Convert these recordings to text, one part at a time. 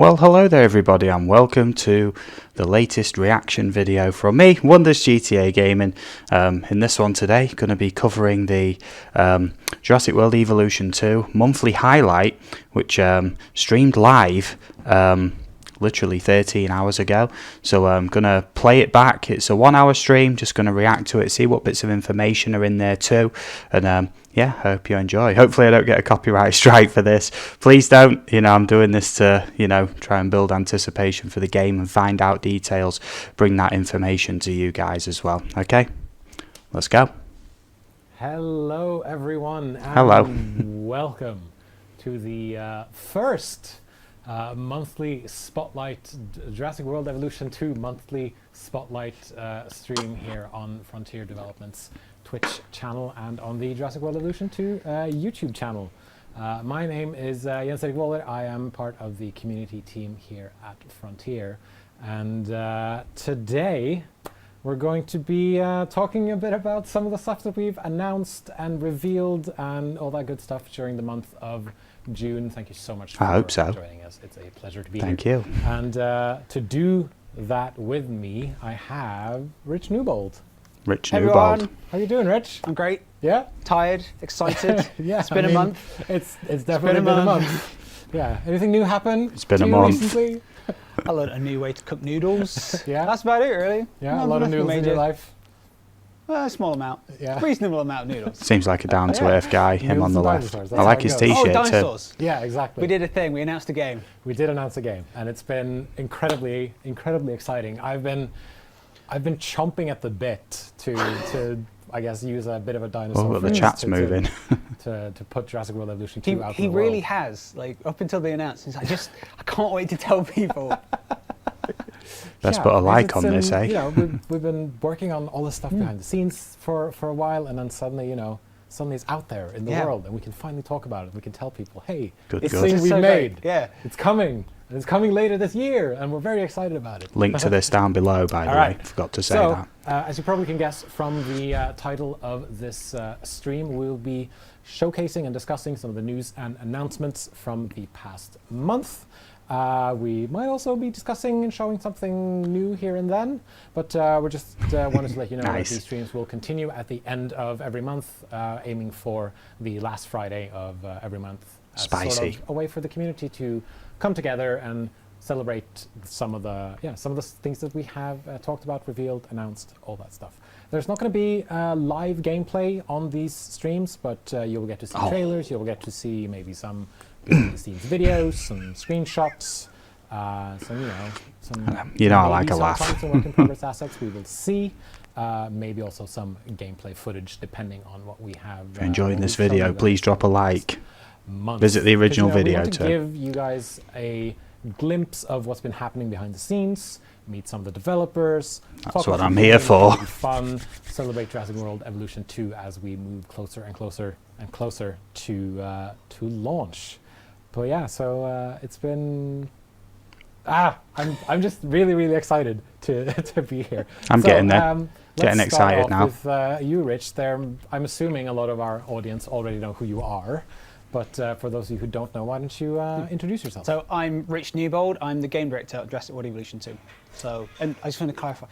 Well, hello there everybody and welcome to the latest reaction video from me, Wonders GTA Gaming. In this one today, going to be covering the Jurassic World Evolution 2 monthly highlight, which streamed live literally 13 hours ago. So I'm going to play it back. It's a 1 hour stream, just going to react to it, see what bits of information are in there too. And yeah, hope you enjoy. Hopefully I don't get a copyright strike for this. Please don't. You know, I'm doing this to, try and build anticipation for the game and find out details, bring that information to you guys as well. Okay, let's go. Hello everyone, and hello. Welcome to the first monthly Spotlight, Jurassic World Evolution 2 monthly Spotlight stream here on Frontier Development's Twitch channel and on the Jurassic World Evolution 2 YouTube channel. My name is Jens Waller. I am part of the community team here at Frontier, and today we're going to be talking a bit about some of the stuff that we've announced and revealed and all that good stuff during the month of June. Thank you so much for joining us. It's a pleasure to be here. Thank you. And to do that with me, I have Rich Newbold. Rich Everyone. Newbold. How you doing, Rich? I'm great. Yeah? Tired, excited. Yeah. It's been a month. It's definitely been a month. Yeah. Anything new happen? It's been a month. Recently? I learned a new way to cook noodles. Yeah. That's about it, really. Yeah, No, a lot of nothing noodles in major. your life. Well, a small amount. Yeah. Reasonable amount of noodles. Seems like a down-to-earth guy, him Noodles on the and left. dinosaurs, I that's like how his it goes. t-shirt Oh, too. dinosaurs. Yeah, exactly. We did a thing. We announced a game. We did announce a game, and it's been incredibly exciting. I've been chomping at the bit to I guess use a bit of a dinosaur. Oh, the chat's moving. to put Jurassic World Evolution 2 out. He really has. Like up until the announcement, I can't wait to tell people. Best put a like on this, eh? You know, we've been working on all this stuff behind the scenes for a while, and then suddenly, suddenly it's out there in the world, and we can finally talk about it. We can tell people, hey, this thing we made, it's coming. And it's coming later this year, and we're very excited about it. Link to this down below, by the way. Forgot to say that. As you probably can guess from the title of this stream, we'll be showcasing and discussing some of the news and announcements from the past month. We might also be discussing and showing something new here and then, but we just wanted to let you know that these streams will continue at the end of every month, aiming for the last Friday of every month. Spicy. Sort of a way for the community to come together and celebrate some of the things that we have talked about, revealed, announced, all that stuff. There's not going to be live gameplay on these streams, but you'll get to see trailers. You'll get to see maybe some behind-the-scenes videos, some screenshots, some I like a laugh. Some work in progress assets we will see. Maybe also some gameplay footage, depending on what we have. If you're enjoying this video, please drop a like. Visit the original video we want to too. Give you guys a glimpse of what's been happening behind the scenes, meet some of the developers. That's what I'm here for. Fun, celebrate Jurassic World Evolution 2 as we move closer and closer and closer to launch. But yeah, so it's been. I'm just really excited to be here. I'm getting there. Getting excited now. With you, Rich. I'm assuming a lot of our audience already know who you are. But for those of you who don't know, why don't you introduce yourself? So I'm Rich Newbold. I'm the game director of Jurassic World Evolution 2. And I just want to clarify,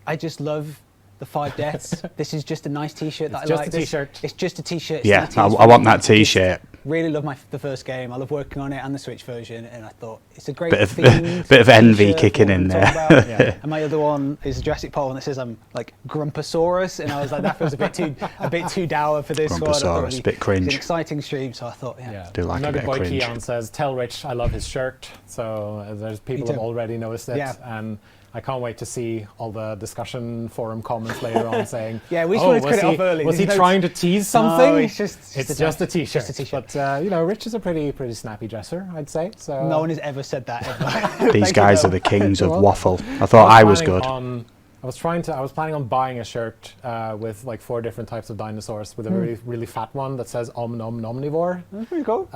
I just love the 5 deaths. This is just a nice t-shirt that I like. It's just a t-shirt. It's just a t-shirt. Yeah, I want that t-shirt. Really love the first game. I love working on it and the Switch version, and I thought it's a great bit of envy kicking in there. And my other one is a Jurassic Park one that says I'm like Grumpasaurus, and I was like, that feels a bit too dour for this one. Grumpasaurus, a bit cringe. It's an exciting stream, so I thought, do like a bit of cringe. Keon says, "Tell Rich I love his shirt." So there's people have already noticed it, and I can't wait to see all the discussion forum comments later on saying, "Yeah, we just wanted to cut it off early." Was he trying to tease something? No, it's just a t-shirt. But Rich is a pretty snappy dresser, I'd say. So no one has ever said that ever. These guys are the kings of waffle. I thought I was good. I was planning on buying a shirt with like 4 different types of dinosaurs with a really fat one that says Om Nom Nomnivore. That's pretty cool.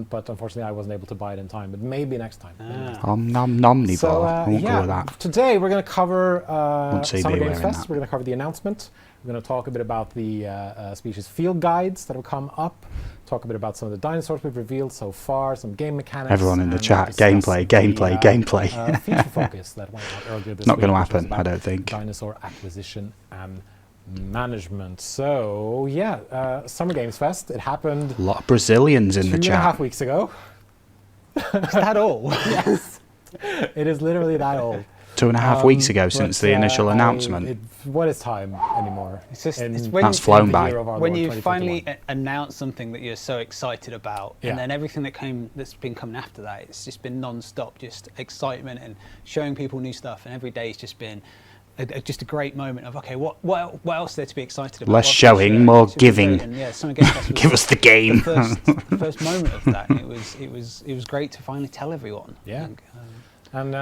But unfortunately I wasn't able to buy it in time, but maybe next time. Om Nom Nomnivore. So, I won't go with that. Today we're going to cover Summer Games Fest. We're going to cover the announcement. We're going to talk a bit about the species field guides that have come up, talk a bit about some of the dinosaurs we've revealed so far, some game mechanics. Everyone in the and chat, discuss gameplay. feature focus that went out earlier this Not week. going to which was happen, I about don't think. Dinosaur acquisition and management. So yeah, Summer Games Fest. It happened A lot of Brazilians in the 2.5 chat. weeks ago. Is that all? Yes, it is literally that old. 2.5 weeks ago since But, the initial announcement. What is time anymore? It's just In it's when, That's flown the by. year of our when Lord, you 2021. finally announce something that you're so excited about, Yeah. and then everything that's been coming after that, it's just been non-stop, just excitement and showing people new stuff. And every day's just been just a great moment of, okay, what else is there to be excited about? Less What showing, should- more should be great. giving. And yeah, Summer Game Fest was Give us the game. the first moment of that. And it was great to finally tell everyone. I Yeah. think. And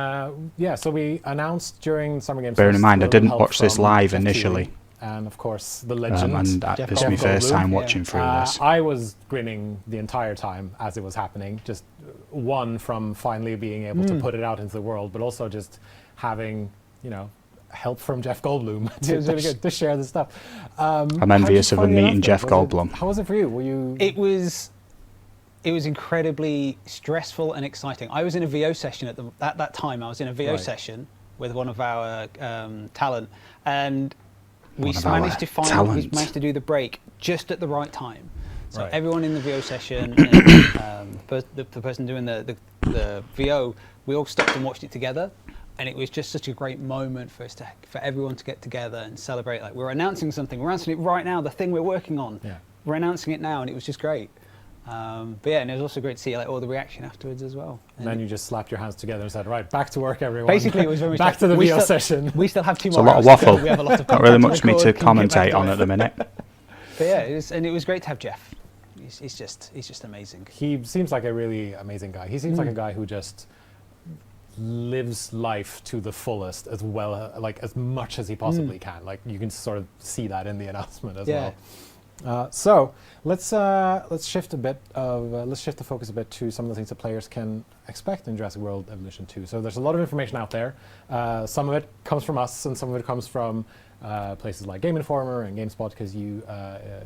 so we announced during Summer Games. Bearing in Fest mind, I a little didn't help watch this from live Jeff initially. Keighley and of course the legend. And Jeff this is my Goldblum. first time Yeah. watching through this. I was grinning the entire time as it was happening. Just one from finally being able to put it out into the world, but also just having help from Jeff Goldblum It was really good. to share the stuff. I'm envious of him meeting Jeff Goldblum. How was it for you? Were you? It was incredibly stressful and exciting. I was in a VO session at that time. I was in a VO Right. session with one of our talent, and we One of our managed to talent. do the break just at the right time. So Right. everyone in the VO session, and, the person doing the VO, we all stopped and watched it together. And it was just such a great moment for everyone to get together and celebrate. Like, we're announcing something. We're announcing it right now. The thing we're working on. Yeah. We're announcing it now, and it was just great. But yeah, and it was also great to see all the reaction afterwards as well. And then you just slapped your hands together and said, "Right, back to work, everyone." Basically, it was very much back like, to the we VO still- session. We still have 2 It's a more lot of hours to go. waffle. We have a lot of Not really content to much for me record. to Can we get back commentate to on it? at the minute. But yeah, it was great to have Jeff. He's just amazing. He seems like a really amazing guy. He seems like a guy who just lives life to the fullest, as well, like as much as he possibly can. Like you can sort of see that in the announcement as Yeah. well. So let's shift the focus a bit to some of the things that players can expect in Jurassic World Evolution 2. So there's a lot of information out there. Some of it comes from us, and some of it comes from places like Game Informer and GameSpot, because you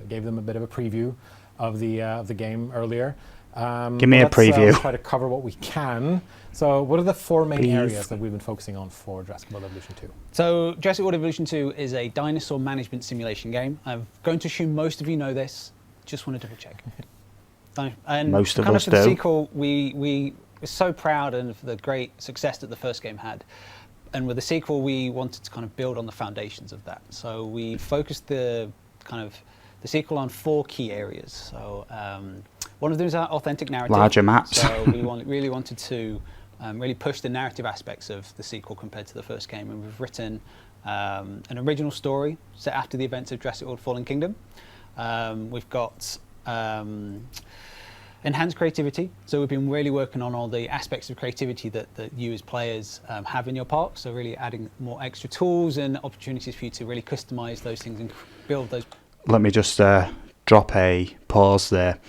gave them a bit of a preview of the game earlier. Give me a preview. Let's try to cover what we can. So what are the 4 main areas that we've been focusing on for Jurassic World Evolution 2? So Jurassic World Evolution 2 is a dinosaur management simulation game. I'm going to assume most of you know this. Just want to double check. And Most of kind us for the do. sequel, we were so proud of the great success that the first game had. And with the sequel, we wanted to kind of build on the foundations of that. So we focused the sequel on 4 key areas. So one of them is our authentic narrative. Larger maps. So we really wanted to really push the narrative aspects of the sequel compared to the first game. And we've written an original story set after the events of Jurassic World Fallen Kingdom. We've got enhanced creativity. So we've been really working on all the aspects of creativity that you as players have in your park. So really adding more extra tools and opportunities for you to really customize those things and build those. Let me just drop a pause there.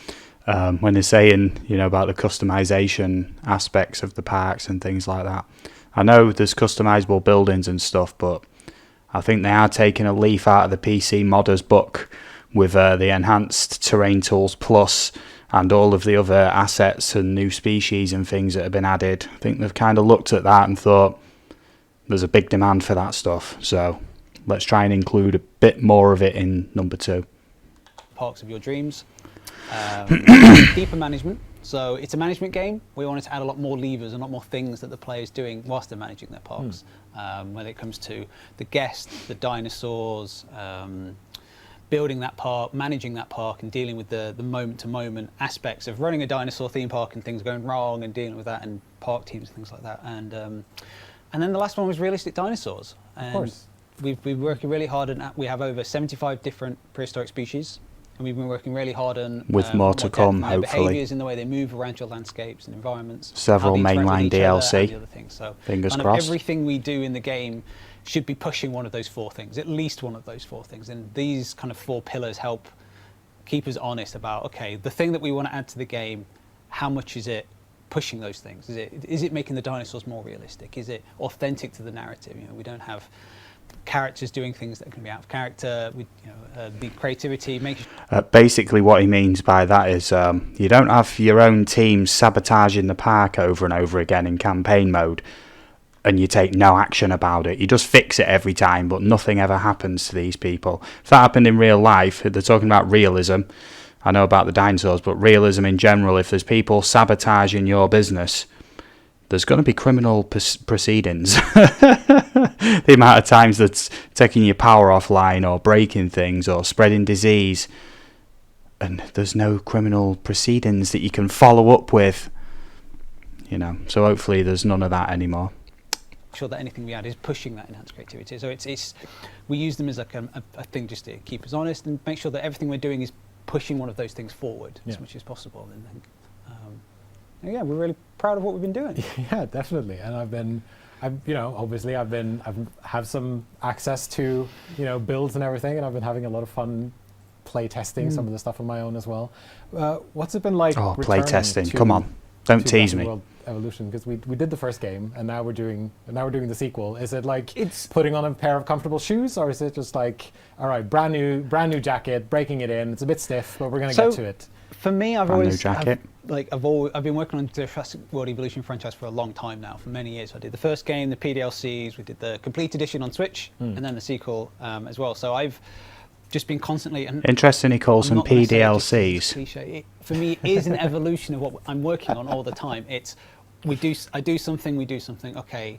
When they're saying, about the customization aspects of the parks and things like that. I know there's customizable buildings and stuff, but I think they are taking a leaf out of the PC modder's book with the enhanced terrain tools plus and all of the other assets and new species and things that have been added. I think they've kind of looked at that and thought there's a big demand for that stuff. So let's try and include a bit more of it in number 2. Parks of your dreams. Deeper management. So it's a management game. We wanted to add a lot more levers and a lot more things that the player's doing whilst they're managing their parks. When it comes to the guests, the dinosaurs, building that park, managing that park, and dealing with the moment-to-moment aspects of running a dinosaur theme park and things going wrong and dealing with that, and park teams and things like that. And then the last one was realistic dinosaurs. And Of course. we've been working really hard on that. We have over 75 different prehistoric species. And we've been working really hard on With more to come, their hopefully. behaviours in the way they move around your landscapes and environments. Several how they interact mainline with each other DLC. and the other things. So Fingers kind crossed. of everything we do in the game should be pushing one of those 4 things, at least one of those 4 things. And these kind of 4 pillars help keep us honest about, okay, the thing that we want to add to the game, how much is it pushing those things? Is it making the dinosaurs more realistic? Is it authentic to the narrative? We don't have characters doing things that can be out of character, with the creativity, making Basically, what he means by that is you don't have your own team sabotaging the park over and over again in campaign mode, and you take no action about it. You just fix it every time, but nothing ever happens to these people. If that happened in real life, they're talking about realism. I know about the dinosaurs, but realism in general, if there's people sabotaging your business, there's going to be criminal proceedings. The amount of times that's taking your power offline or breaking things or spreading disease, and there's no criminal proceedings that you can follow up with. So hopefully there's none of that anymore. Sure that anything we add is pushing that enhanced creativity. So it's we use them as like a thing just to keep us honest and make sure that everything we're doing is pushing one of those things forward as much as possible. And yeah, we're really proud of what we've been doing. Yeah, definitely. And obviously I've have some access to builds and everything, and I've been having a lot of fun play testing some of the stuff on my own as well. What's it been like? Oh, play testing! Come on, don't tease me. World Evolution, because we did the first game and now we're doing the sequel. Is it like it's putting on a pair of comfortable shoes, or is it just like, all right, brand new jacket, breaking it in? It's a bit stiff, but we're going to get to it. For me, I've Brand new always jacket. I've been working on the Jurassic World Evolution franchise for a long time now, for many years. I did the first game, the PDLCs, we did the complete edition on Switch, and then the sequel as well. So I've just been constantly. Interesting, he calls them PDLCs. Cliche. For me, it is an evolution of what I'm working on all the time. It's I do something, we do something. Okay,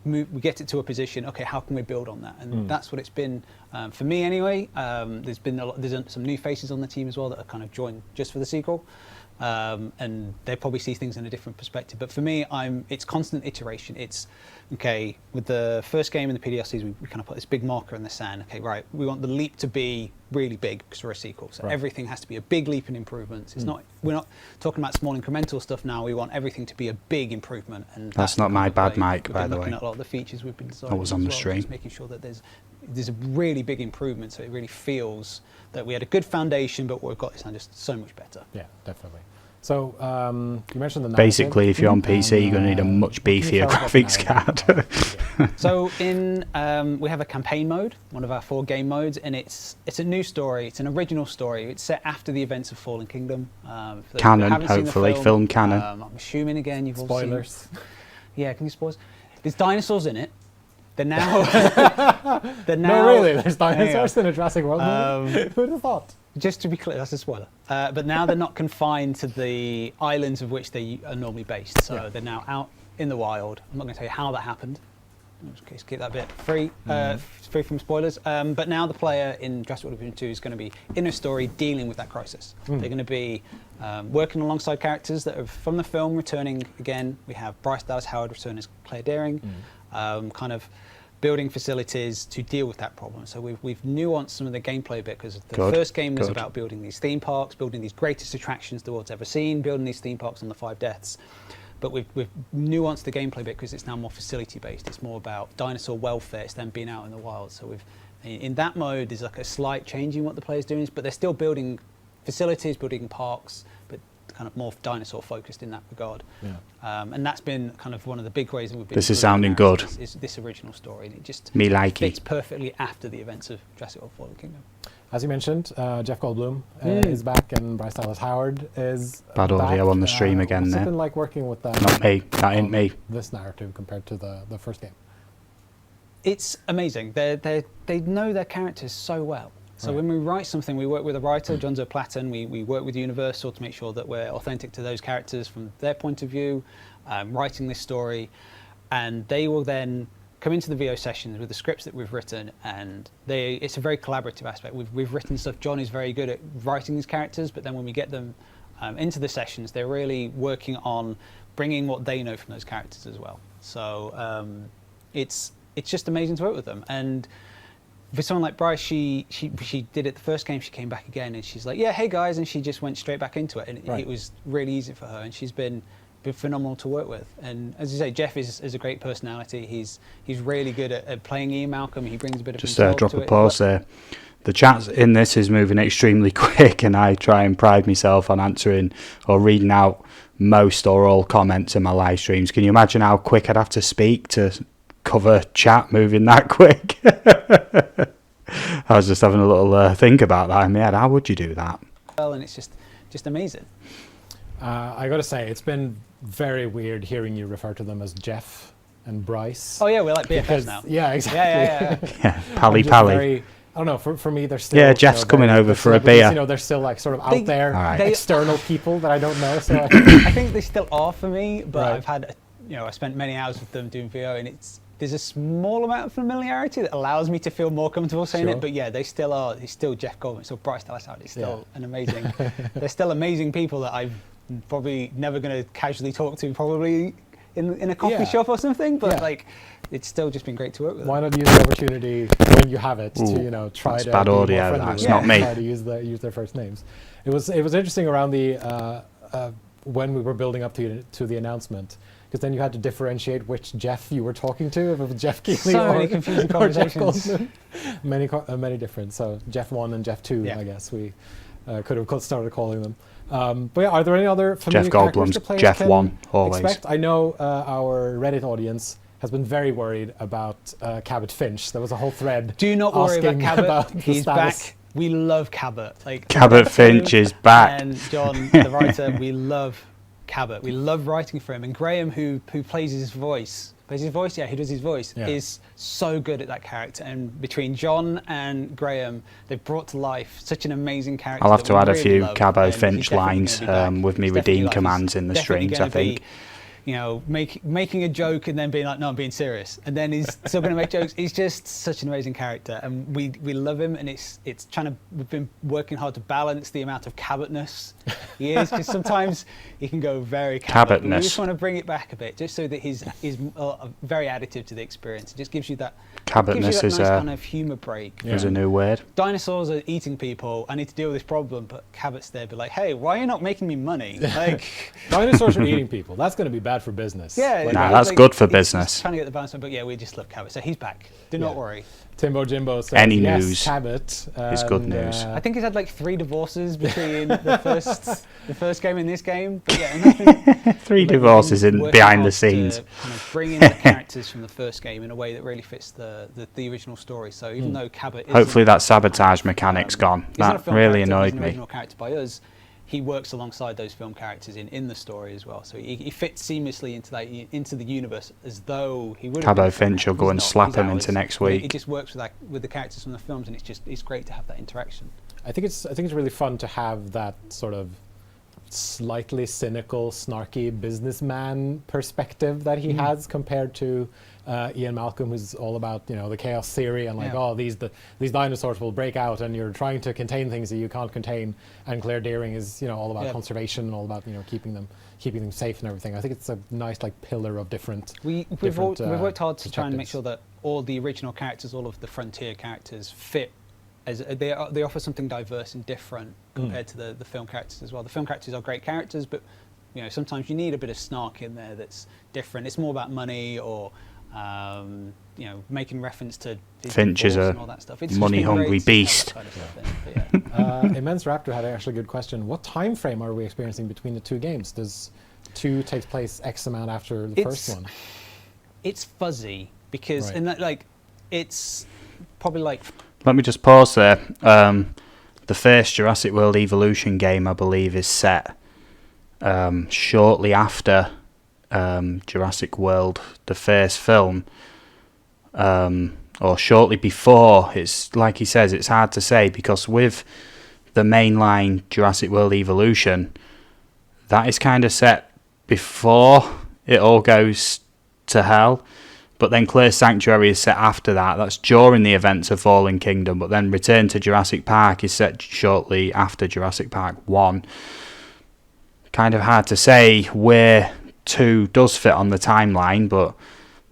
we get it to a position. Okay, how can we build on that? And that's what it's been for me anyway. There's some new faces on the team as well that are kind of joined just for the sequel. And they probably see things in a different perspective. But for me, it's constant iteration. It's, okay, with the first game in the PDLCs, we kind of put this big marker in the sand. Okay, right, we want the leap to be really big because we're a sequel. So everything has to be a big leap in improvements. We're not talking about small incremental stuff now. We want everything to be a big improvement. And that's not my bad mic, by the way. Looking at a lot of the features we've been designing. I was on the stream. Just making sure that there's a really big improvement, so it really feels that we had a good foundation, but what we've got is now just so much better. Yeah, definitely. So you mentioned the narrative. Basically, if you're on PC, you're going to need a much beefier graphics card. So we have a campaign mode, one of our 4 game modes, and it's a new story. It's an original story. It's set after the events of Fallen Kingdom. Canon, hopefully, film canon. I'm assuming again you've all seen. Spoilers. Yeah, can you spoil? There's dinosaurs in it. They're now. No, really. There's dinosaurs in a Jurassic World movie. Who'd have thought? Just to be clear, that's a spoiler. But now they're not confined to the islands of which they are normally based. So they're now out in the wild. I'm not going to tell you how that happened. Just keep that bit free from spoilers. But now the player in Jurassic World Evolution 2 is going to be in a story dealing with that crisis. They're going to be working alongside characters that are from the film returning again. We have Bryce Dallas Howard return as Claire Dearing, kind of building facilities to deal with that problem. So we've nuanced some of the gameplay a bit, because the first game was about building these theme parks, building these greatest attractions the world's ever seen, building these theme parks on the 5 deaths. But we've nuanced the gameplay a bit because it's now more facility based. It's more about dinosaur welfare. It's them being out in the wild. So in that mode, there's like a slight change in what the player's doing, but they're still building facilities, building parks, but kind of more dinosaur focused in that regard. Yeah. And that's been kind of one of the big ways that we've been. This is sounding good. Is this original story, and it just fits perfectly after the events of Jurassic World: Fallen Kingdom. As you mentioned, Jeff Goldblum is back, and Bryce Dallas Howard is bad back. Audio on the stream again. What's there. it been like working with them? Not me. That ain't me. This narrative compared to the first game. It's amazing. They know their characters so well. So when we write something, we work with a writer, Jonzo Platten. We work with Universal to make sure that we're authentic to those characters from their point of view, writing this story, and they will then come into the VO sessions with the scripts that we've written, and it's a very collaborative aspect. We've written stuff. John is very good at writing these characters, but then when we get them into the sessions, they're really working on bringing what they know from those characters as well. So it's just amazing to work with them. And for someone like Bryce, she did it the first game. She came back again, and she's like, "Yeah, hey guys," and she just went straight back into it, and it was really easy for her. And she's been phenomenal to work with. And as you say, Jeff is a great personality. He's really good at playing Ian Malcolm. He brings a bit of just himself drop to a it. pause there. The chat in this is moving extremely quick, and I try and pride myself on answering or reading out most or all comments in my live streams. Can you imagine how quick I'd have to speak to cover chat moving that quick. I was just having a little think about that in my head. How would you do that? Well, and it's just amazing. I got to say, it's been very weird hearing you refer to them as Jeff and Bryce. Oh yeah, we're like BFFs Because- now. Yeah, exactly. Yeah. Yeah, Pally I'm just Pally. very- I don't know. For me, they're still. Yeah, Jeff's coming very- over for a celebrities, beer. You know, they're still like sort of They- out there, All right. they- external people that I don't know. So I think they still are for me, but Right. I've had, I spent many hours with them doing VO, and there's a small amount of familiarity that allows me to feel more comfortable saying Sure. it. But yeah, they still are. It's still Jeff Goldman, still Bryce Dallas Howard. It's still an amazing. They're still amazing people that I'm probably never going to casually talk to, probably in a coffee Yeah. shop or something. But Yeah. like, it's still just been great to work with why them. not use the opportunity when you have it Ooh, to try that's to bad be more audio, friendly that's with not them, me. Try to use their first names. It was interesting around the when we were building up to the announcement. Because then you had to differentiate which Jeff you were talking to, if it was Jeff Keighley So or, many confusing or Jeff conversations. Goldman. Many different. So Jeff 1 and Jeff 2, Yeah. I guess we could have started calling them. But yeah, are there any other familiar Jeff characters Goldblum's the players Jeff can 1, always. expect? I know our Reddit audience has been very worried about Cabot Finch. There was a whole thread. Do not worry about asking Cabot. about the He's status. back. We love Cabot. Like Cabot Finch is back. And John, the writer, we love Cabot. We love writing for him. And Graham, who plays his voice, yeah, who does his voice, Yeah. is so good at that character. And between John and Graham, they've brought to life such an amazing character. I'll have that to we add a really few love, Cabo and he's Finch definitely lines gonna be back. with me He's redeem definitely, commands he's in the definitely streams, gonna I think. be, making a joke and then being like, no, I'm being serious, and then he's still going to make jokes. He's just such an amazing character, and we love him. And it's we've been working hard to balance the amount of Cabotness he is, because sometimes he can go very Cabot. Cabotness. We just want to bring it back a bit, just so that he's very additive to the experience. It just gives you that. Cabotness is nice kind of humour break. Yeah. a new word. Dinosaurs are eating people. I need to deal with this problem, but Cabot's there, be like, hey, why are you not making me money? Like. Dinosaurs are eating people. That's going to be bad for business. Yeah, Like, Nah, that's good for it's business. Trying to get the balance, but yeah, we just love Cabot. So he's back. Do not Yeah. worry. Timbo Jimbo says Any yes, news Cabot. is good news. I think he's had like 3 divorces between the first game and this game. But yeah, nothing, 3 but divorces he's in working behind the hard to scenes. kind of bring in the characters from the first game in a way that really fits the original story. So even though Cabot isn't, Hopefully that sabotage mechanic's gone. he's not a That film really character, annoyed he's an me. original character by us. He works alongside those film characters in the story as well, so he fits seamlessly into the universe as though he would. Cabo Finch will go He's and not, slap he's him ours. into next But week. It just works with the characters from the films, and it's great to have that interaction. I think it's really fun to have that sort of slightly cynical, snarky businessman perspective that he has compared to Ian Malcolm, who's all about the chaos theory and like, Yeah. oh, these dinosaurs will break out and you're trying to contain things that you can't contain. And Claire Dearing is all about Yeah. conservation and all about keeping them safe and everything. I think it's a nice like pillar of different. We've different, worked hard to try and make perspectives. sure that all the original characters, all of the Frontier characters, fit as they offer something diverse and different compared to the film characters as well. The film characters are great characters, but sometimes you need a bit of snark in there that's different. It's more about money or making reference to his Finch is divorce a and all that stuff. It's just money-hungry been great to have beast. that kind of stuff in. But yeah. Immense Raptor had actually a good question. What time frame are we experiencing between the two games? Does 2 take place X amount after the first one? It's fuzzy because Right. in that, like, it's probably like Let me just pause there. The first Jurassic World Evolution game, I believe, is set shortly after Jurassic World, the first film, or shortly before. It's like he says, it's hard to say because with the mainline Jurassic World Evolution, that is kind of set before it all goes to hell. But then Claire's Sanctuary is set after that. That's during the events of Fallen Kingdom. But then Return to Jurassic Park is set shortly after Jurassic Park 1. Kind of hard to say where 2 does fit on the timeline, but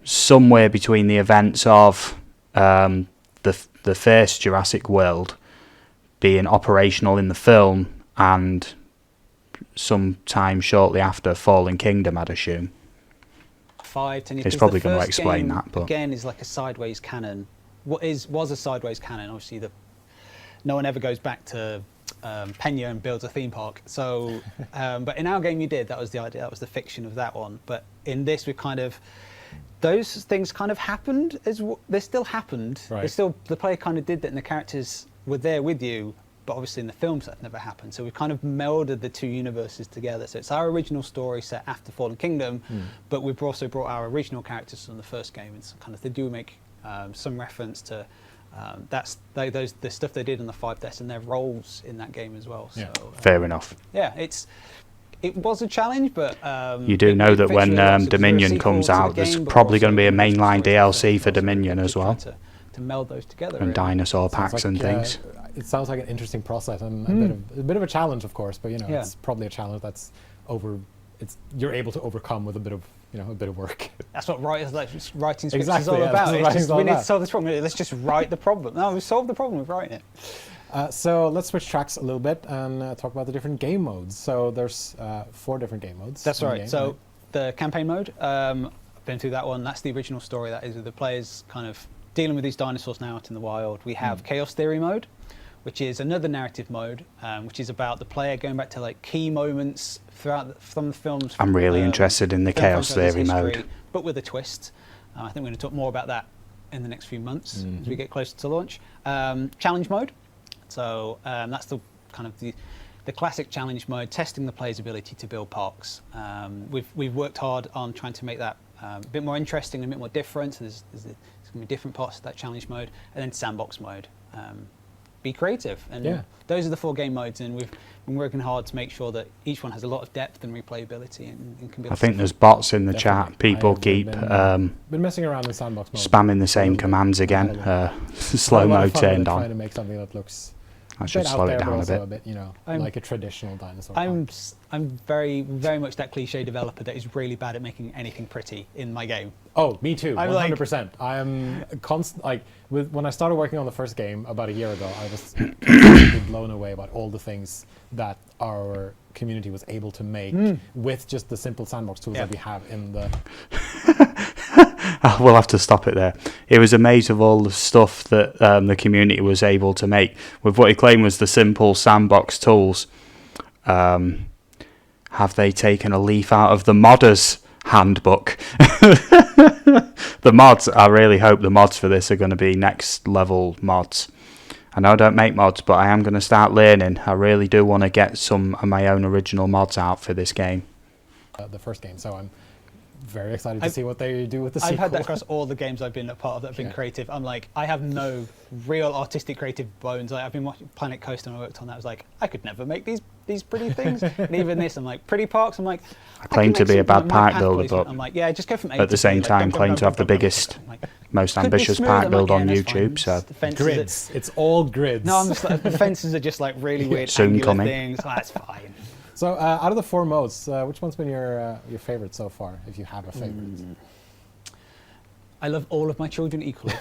somewhere between the events of the first Jurassic World being operational in the film and sometime shortly after Fallen Kingdom, I'd assume. 5-10 years. It's 'cause probably the gonna first explain game, that, but- again is like a sideways canon. Was a sideways canon. Obviously, no one ever goes back to Pena and builds a theme park. So, but in our game, you did. That was the idea. That was the fiction of that one. But in this, we've kind of those things kind of happened they still happened. Right. They still, the player kind of did that, and the characters were there with you. But obviously in the films that never happened. So we've kind of melded the two universes together. So it's our original story set after Fallen Kingdom, but we've also brought our original characters from the first game. And so kind of they do make some reference to the stuff they did in the 5 deaths and their roles in that game as well. So, Fair enough. Yeah, it was a challenge, but you do know that when Dominion comes out, there's probably going to be a mainline DLC for Dominion as well. To meld those together. And dinosaur packs and things. It sounds like an interesting process and a bit of a challenge, of course, but it's probably a challenge that's you're able to overcome with a bit of work. That's what writing scripts is Exactly, all about. We need about. to solve this problem. Let's just write the problem. No, we solved the problem with writing it. So let's switch tracks a little bit and talk about the different game modes. So there's 4 different game modes. That's in the right. game, So the campaign mode, I've been through that one. That's the original story. That is with the players kind of dealing with these dinosaurs now out in the wild. We have Chaos Theory mode, which is another narrative mode, which is about the player going back to like key moments from the films. I'm really interested in the Chaos Theory mode, but with a twist. I think we're going to talk more about that in the next few months as we get closer to launch. Challenge mode, so that's the kind of the classic challenge mode, testing the player's ability to build parks. We've worked hard on trying to make that a bit more interesting and a bit more different. So there's going to be different parts of that challenge mode, and then sandbox mode. Be creative, and those are the 4 game modes, and we've been working hard to make sure that each one has a lot of depth and replayability, and can be. I think there's bots in the Definitely. chat. People keep been messing around in sandbox mode, spamming the same commands again. Slow mode turned on. Trying to make something that looks I should slow it down a bit. Like a traditional dinosaur. I'm very, very much that cliche developer that is really bad at making anything pretty in my game. Oh, me too. I'm 100%. I am constant. When I started working on the first game about a year ago, I was completely blown away about all the things that our community was able to make with just the simple sandbox tools that we have in the. We'll have to stop it there. It was amazed of all the stuff that the community was able to make with what he claimed was the simple sandbox tools. Have they taken a leaf out of the modders handbook? The mods, I really hope the mods for this are going to be next level mods. I know I don't make mods, but I am going to start learning. I really do want to get some of my own original mods out for this game. The first game, so I'm very excited to see what they do with the sequel. I've had that across all the games I've been a part of that have been creative. I'm like, I have no real artistic creative bones. I've been watching Planet Coaster and I worked on that. I was like, I could never make these pretty things. And even this, I'm like, pretty parks. I'm like, I claim to be a bad park builder, but I'm like, yeah, just go from A at the same time claim to have the biggest, most ambitious park build on YouTube. So grids, it's all grids. No, I'm just like, the fences are just like really weird Soon angular coming. things. Oh, that's fine. So out of the 4 modes, which one's been your favorite so far, if you have a favorite? I love all of my children equally,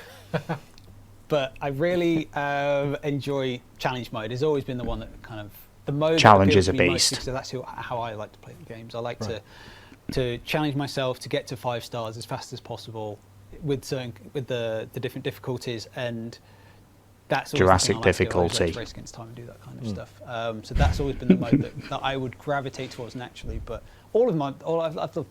but I really enjoy challenge mode. It's always been the one that kind of the mode. Challenge is a that appeals to me beast. most because that's how I like to play the games. I like to challenge myself to get to 5 stars as fast as possible with the different difficulties, and that's always Jurassic the thing I like to do. I always difficulty. like to race against time and do that kind of stuff. So that's always been the mode that I would gravitate towards naturally. But I've loved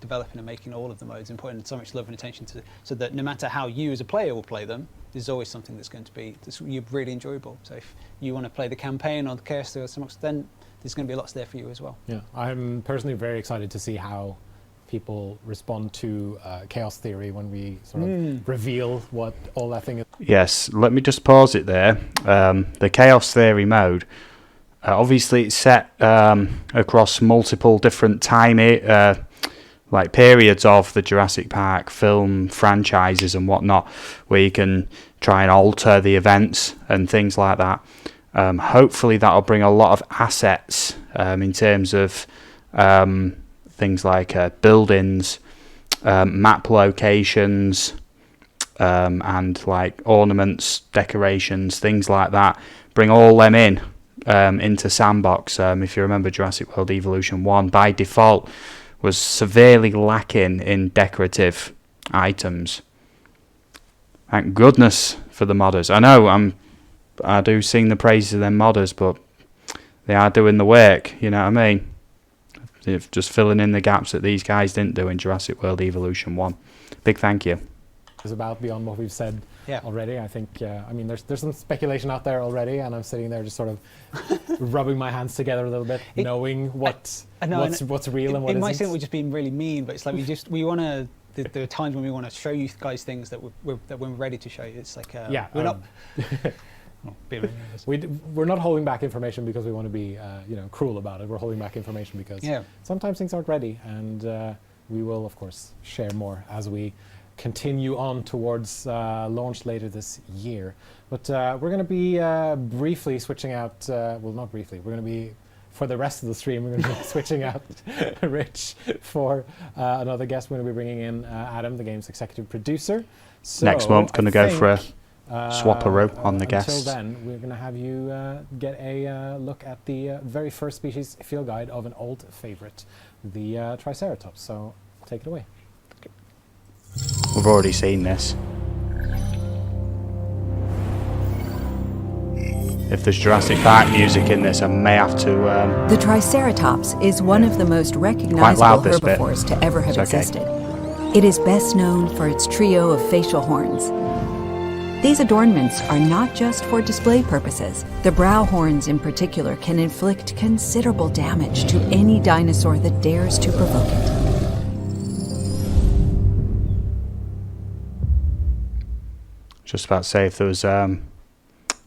developing and making all of the modes and putting so much love and attention to, so that no matter how you as a player will play them, there's always something that's going to be really enjoyable. So if you want to play the campaign or the Chaos Theory or something, then there's going to be lots there for you as well. Yeah, I'm personally very excited to see how people respond to Chaos Theory when we sort of reveal what all that thing is. yes, let me just pause it there. The Chaos Theory mode, obviously it's set across multiple different like periods of the Jurassic Park film franchises and whatnot, where you can try and alter the events and things like that. Hopefully that'll bring a lot of assets in terms of things like buildings, map locations, and like ornaments, decorations, things like that. Bring all them in into Sandbox. If you remember, Jurassic World Evolution 1 by default was severely lacking in decorative items. Thank goodness for the modders. I know I do sing the praises of them modders, but they are doing the work, you know what I mean? They're just filling in the gaps that these guys didn't do in Jurassic World Evolution 1. big thank you. Is about beyond what we've said Yeah. already. I think, I mean, there's some speculation out there already, and I'm sitting there just sort of rubbing my hands together a little bit, knowing what's real and what isn't. It might seem we're just being really mean, but it's like we want to. There are times when we want to show you guys things that we're ready to show you. It's like we're not. We're not holding back information because we want to be cruel about it. We're holding back information because sometimes things aren't ready, and we will of course share more as we continue on towards launch later this year. But we're going to be briefly switching out, well, not briefly, we're going to be, for the rest of the stream, we're going to be switching out Rich for another guest. We're going to be bringing in Adam, the game's executive producer. So Next month, going to go for a swapperoo on the guests. Until then, we're going to have you get a look at the very first species field guide of an old favorite, the Triceratops. So take it away. We've already seen this. If there's Jurassic Park music in this, I may have to... The Triceratops is one of the most recognizable herbivores to ever have existed. It is best known for its trio of facial horns. These adornments are not just for display purposes. The brow horns in particular can inflict considerable damage to any dinosaur that dares to provoke it. Just about to say, if there was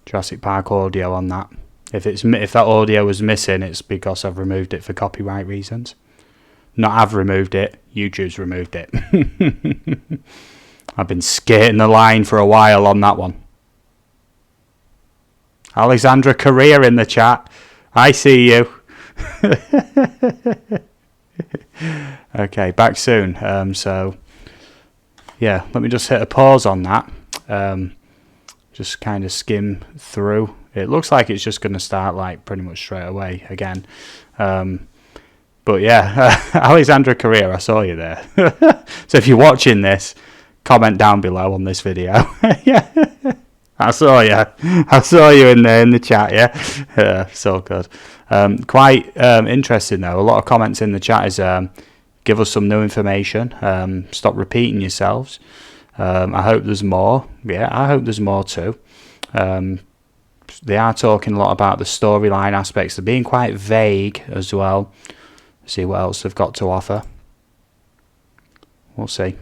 Jurassic Park audio on that. If that audio was missing, it's because I've removed it for copyright reasons. Not I've removed it, YouTube's removed it. I've been skating the line for a while on that one. Alexandra Correa in the chat. I see you. Okay, back soon. So, yeah, let me just hit a pause on that. Just kind of skim through. It looks like it's just going to start like pretty much straight away again. But yeah, Alexandra Correa, I saw you there. So if you're watching this, comment down below on this video. Yeah, I saw you. I saw you in the chat. Yeah, so good. Quite interesting though. A lot of comments in the chat is give us some new information. Stop repeating yourselves. I hope there's more. Yeah, I hope there's more too. They are talking a lot about the storyline aspects. They're being quite vague as well. See what else they've got to offer. We'll see.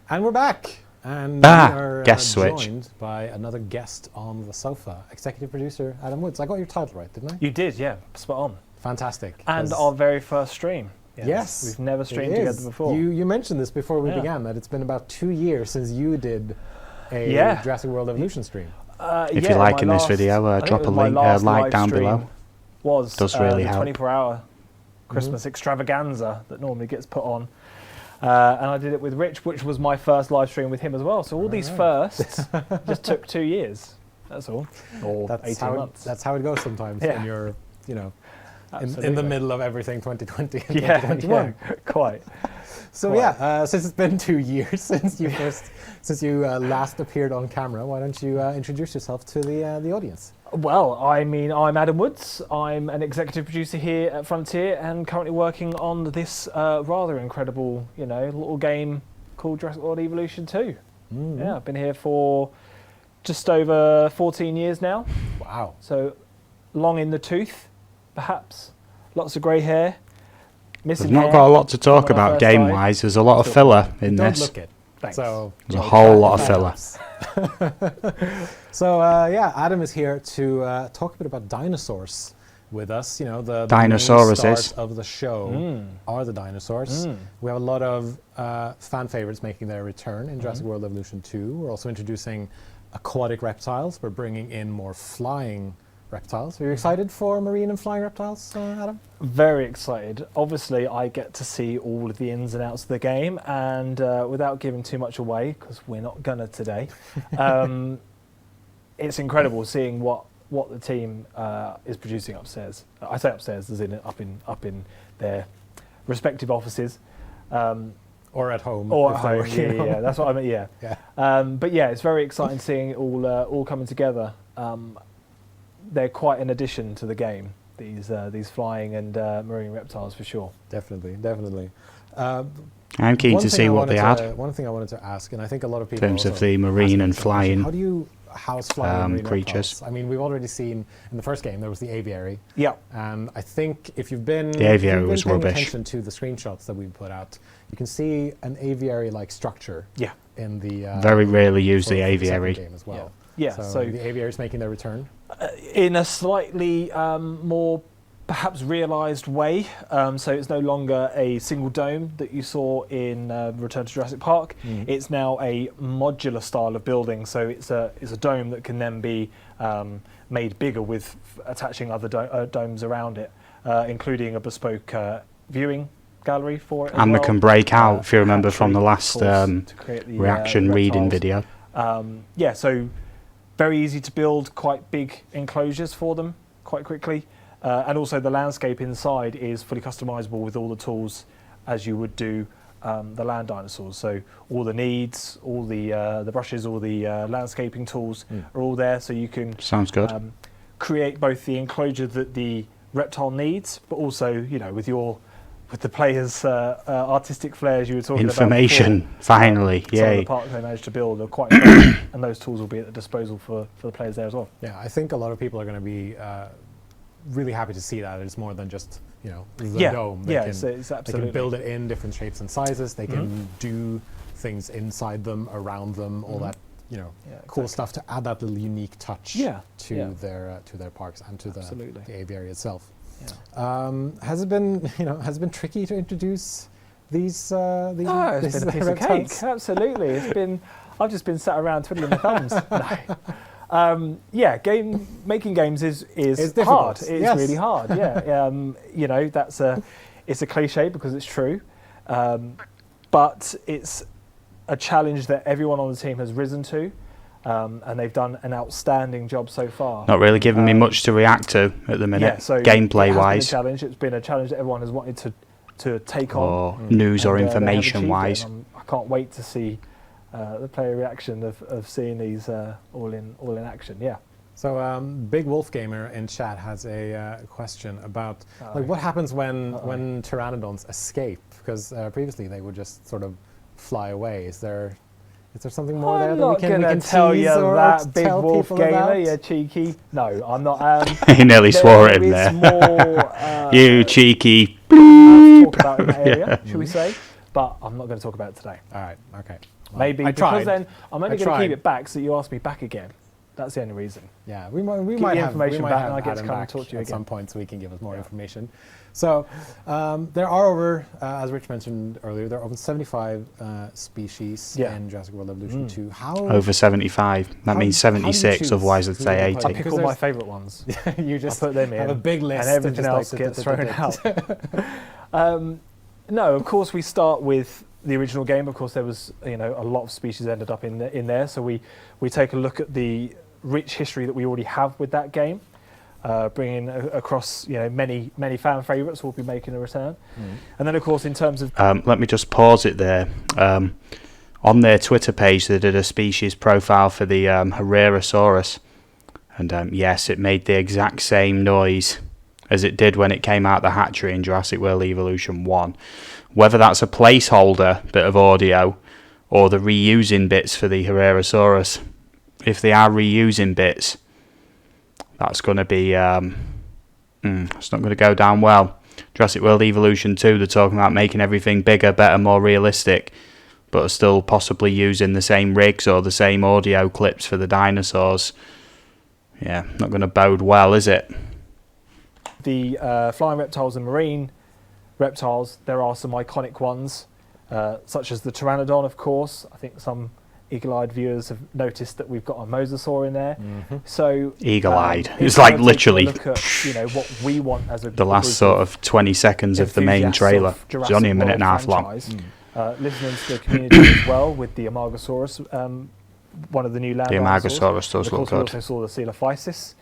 And we're back. And we are guest joined switch by another guest on the sofa. Executive producer Adam Woods. I got your title right, didn't I? You did, yeah. Spot on. Fantastic. And our very first stream. Yes. We've never streamed together before. You mentioned this before we began, that it's been about 2 years since you did a Jurassic World Evolution stream. If you're liking this video, drop a link, like down below. Does really the help. 24-hour Christmas extravaganza that normally gets put on. And I did it with Rich, which was my first live stream with him as well. So all these firsts just took 2 years. That's all. Or 18 months. That's how it goes sometimes when you're, in the middle of everything 2020 and 2021. Yeah, quite. So since it's been 2 years since you last appeared on camera, why don't you introduce yourself to the audience? Well, I mean, I'm Adam Woods. I'm an executive producer here at Frontier and currently working on this rather incredible, little game called Jurassic World Evolution 2. Mm-hmm. Yeah, I've been here for just over 14 years now. Wow. So long in the tooth, perhaps. Lots of grey hair. We've not got a lot to talk about game-wise. There's a lot of filler in this. Don't look it. Thanks. So there's a whole lot of filler. So Adam is here to talk a bit about dinosaurs with us. The main stars of the show are the dinosaurs. We have a lot of fan favorites making their return in Jurassic World Evolution 2. We're also introducing aquatic reptiles. We're bringing in more flying reptiles. Are you excited for marine and flying reptiles, Adam? Very excited. Obviously, I get to see all of the ins and outs of the game, and without giving too much away, because we're not gonna today, it's incredible seeing what the team is producing upstairs. I say upstairs, as in up in their respective offices. Or at home. Or at home, yeah. That's what I mean, yeah. But yeah, it's very exciting seeing it all coming together. They're quite an addition to the game. these flying and marine reptiles for sure. Definitely, definitely. I'm keen to see what they add. One thing I wanted to ask, and I think a lot of In people terms of also the marine ask and the same question, flying how do you house flying marine creatures. reptiles? I mean, we've already seen in the first game there was the aviary. Yeah. And I think if you've been The aviary was paying rubbish. attention to the screenshots that we put out, you can see an aviary-like structure. Yeah. In the very rarely use for the second aviary. game as well. Yeah. So the aviary is making their return. In a slightly more perhaps realised way. So it's no longer a single dome that you saw in Return to Jurassic Park. It's now a modular style of building. So it's a dome that can then be made bigger with attaching other domes around it, including a bespoke viewing gallery for it. And they can break out, if you remember from the last reaction reading reptiles. video. So very easy to build, quite big enclosures for them quite quickly. And also the landscape inside is fully customizable with all the tools as you would do the land dinosaurs. So all the needs, all the brushes, all the landscaping tools are all there. So you can Sounds good. Create both the enclosure that the reptile needs, but also, you know, with the players' artistic flares you were talking Information, about before, finally, some of yay. the parts they managed to build are quite great, and those tools will be at the disposal for the players there as well. Yeah, I think a lot of people are going to be really happy to see that. It's more than just, you know, the dome. They it's absolutely. They can build it in different shapes and sizes. They can do things inside them, around them, all that, you know, cool stuff to add that little unique touch to their parks and to the aviary itself. Yeah. Has it been tricky to introduce these? No, it's been a piece of cake. Absolutely, I've just been sat around twiddling my thumbs. No. Making games is hard. It's really hard. Yeah, you know, it's a cliche because it's true, but it's a challenge that everyone on the team has risen to. And they've done an outstanding job so far. Not really giving me much to react to at the minute, so gameplay-wise. It's been a challenge that everyone has wanted to take or on. news or information-wise. I can't wait to see the player reaction of seeing these all in action. Yeah. So Big Wolf Gamer in chat has a question about what happens when pteranodons escape, because previously they would just sort of fly away. Is there something more there that we can tell you or that, Big tell Wolf people Gamer, about? you cheeky. No, I'm not. He nearly swore at him there. More, you cheeky. Talk about in that area, should we say? But I'm not going to talk about it today. All right. Okay. Well, Maybe because then I'm only going to keep it back so you ask me back again. That's the only reason. Yeah, we might have information back, and I get to Adam come and back talk to you at again. some point, so he can give us more information. So there are over, as Rich mentioned earlier, there are over 75 species in Jurassic World Evolution 2. How over 75? That means 76. Otherwise, I'd say 80. I pick all my favourite ones. You just I put them in, have a big list, and everything else gets thrown out. No, of course we start with the original game. Of course, there was a lot of species ended up in there. So we take a look at the rich history that we already have with that game, bringing across many fan favourites will be making a return. And then of course in terms of let me just pause it there. On their Twitter page they did a species profile for the Herrerasaurus, and yes, it made the exact same noise as it did when it came out the hatchery in Jurassic World Evolution 1. Whether that's a placeholder bit of audio or the reusing bits for the Herrerasaurus, if they are reusing bits, that's going to be it's not going to go down well. Jurassic World Evolution 2, they're talking about making everything bigger, better, more realistic, but are still possibly using the same rigs or the same audio clips for the dinosaurs. Yeah, not going to bode well, is it? The flying reptiles and marine reptiles, there are some iconic ones, such as the Pteranodon, of course. I think some eagle-eyed viewers have noticed that we've got a mosasaur in there. So eagle-eyed. It's like literally look at, what we want as the last sort of 20 seconds of the main trailer. It's only a minute and a half long. Listening to the community as well with the Amargasaurus, one of the new land dinosaurs. The Amargasaurus does look good. We also saw the Coelophysis.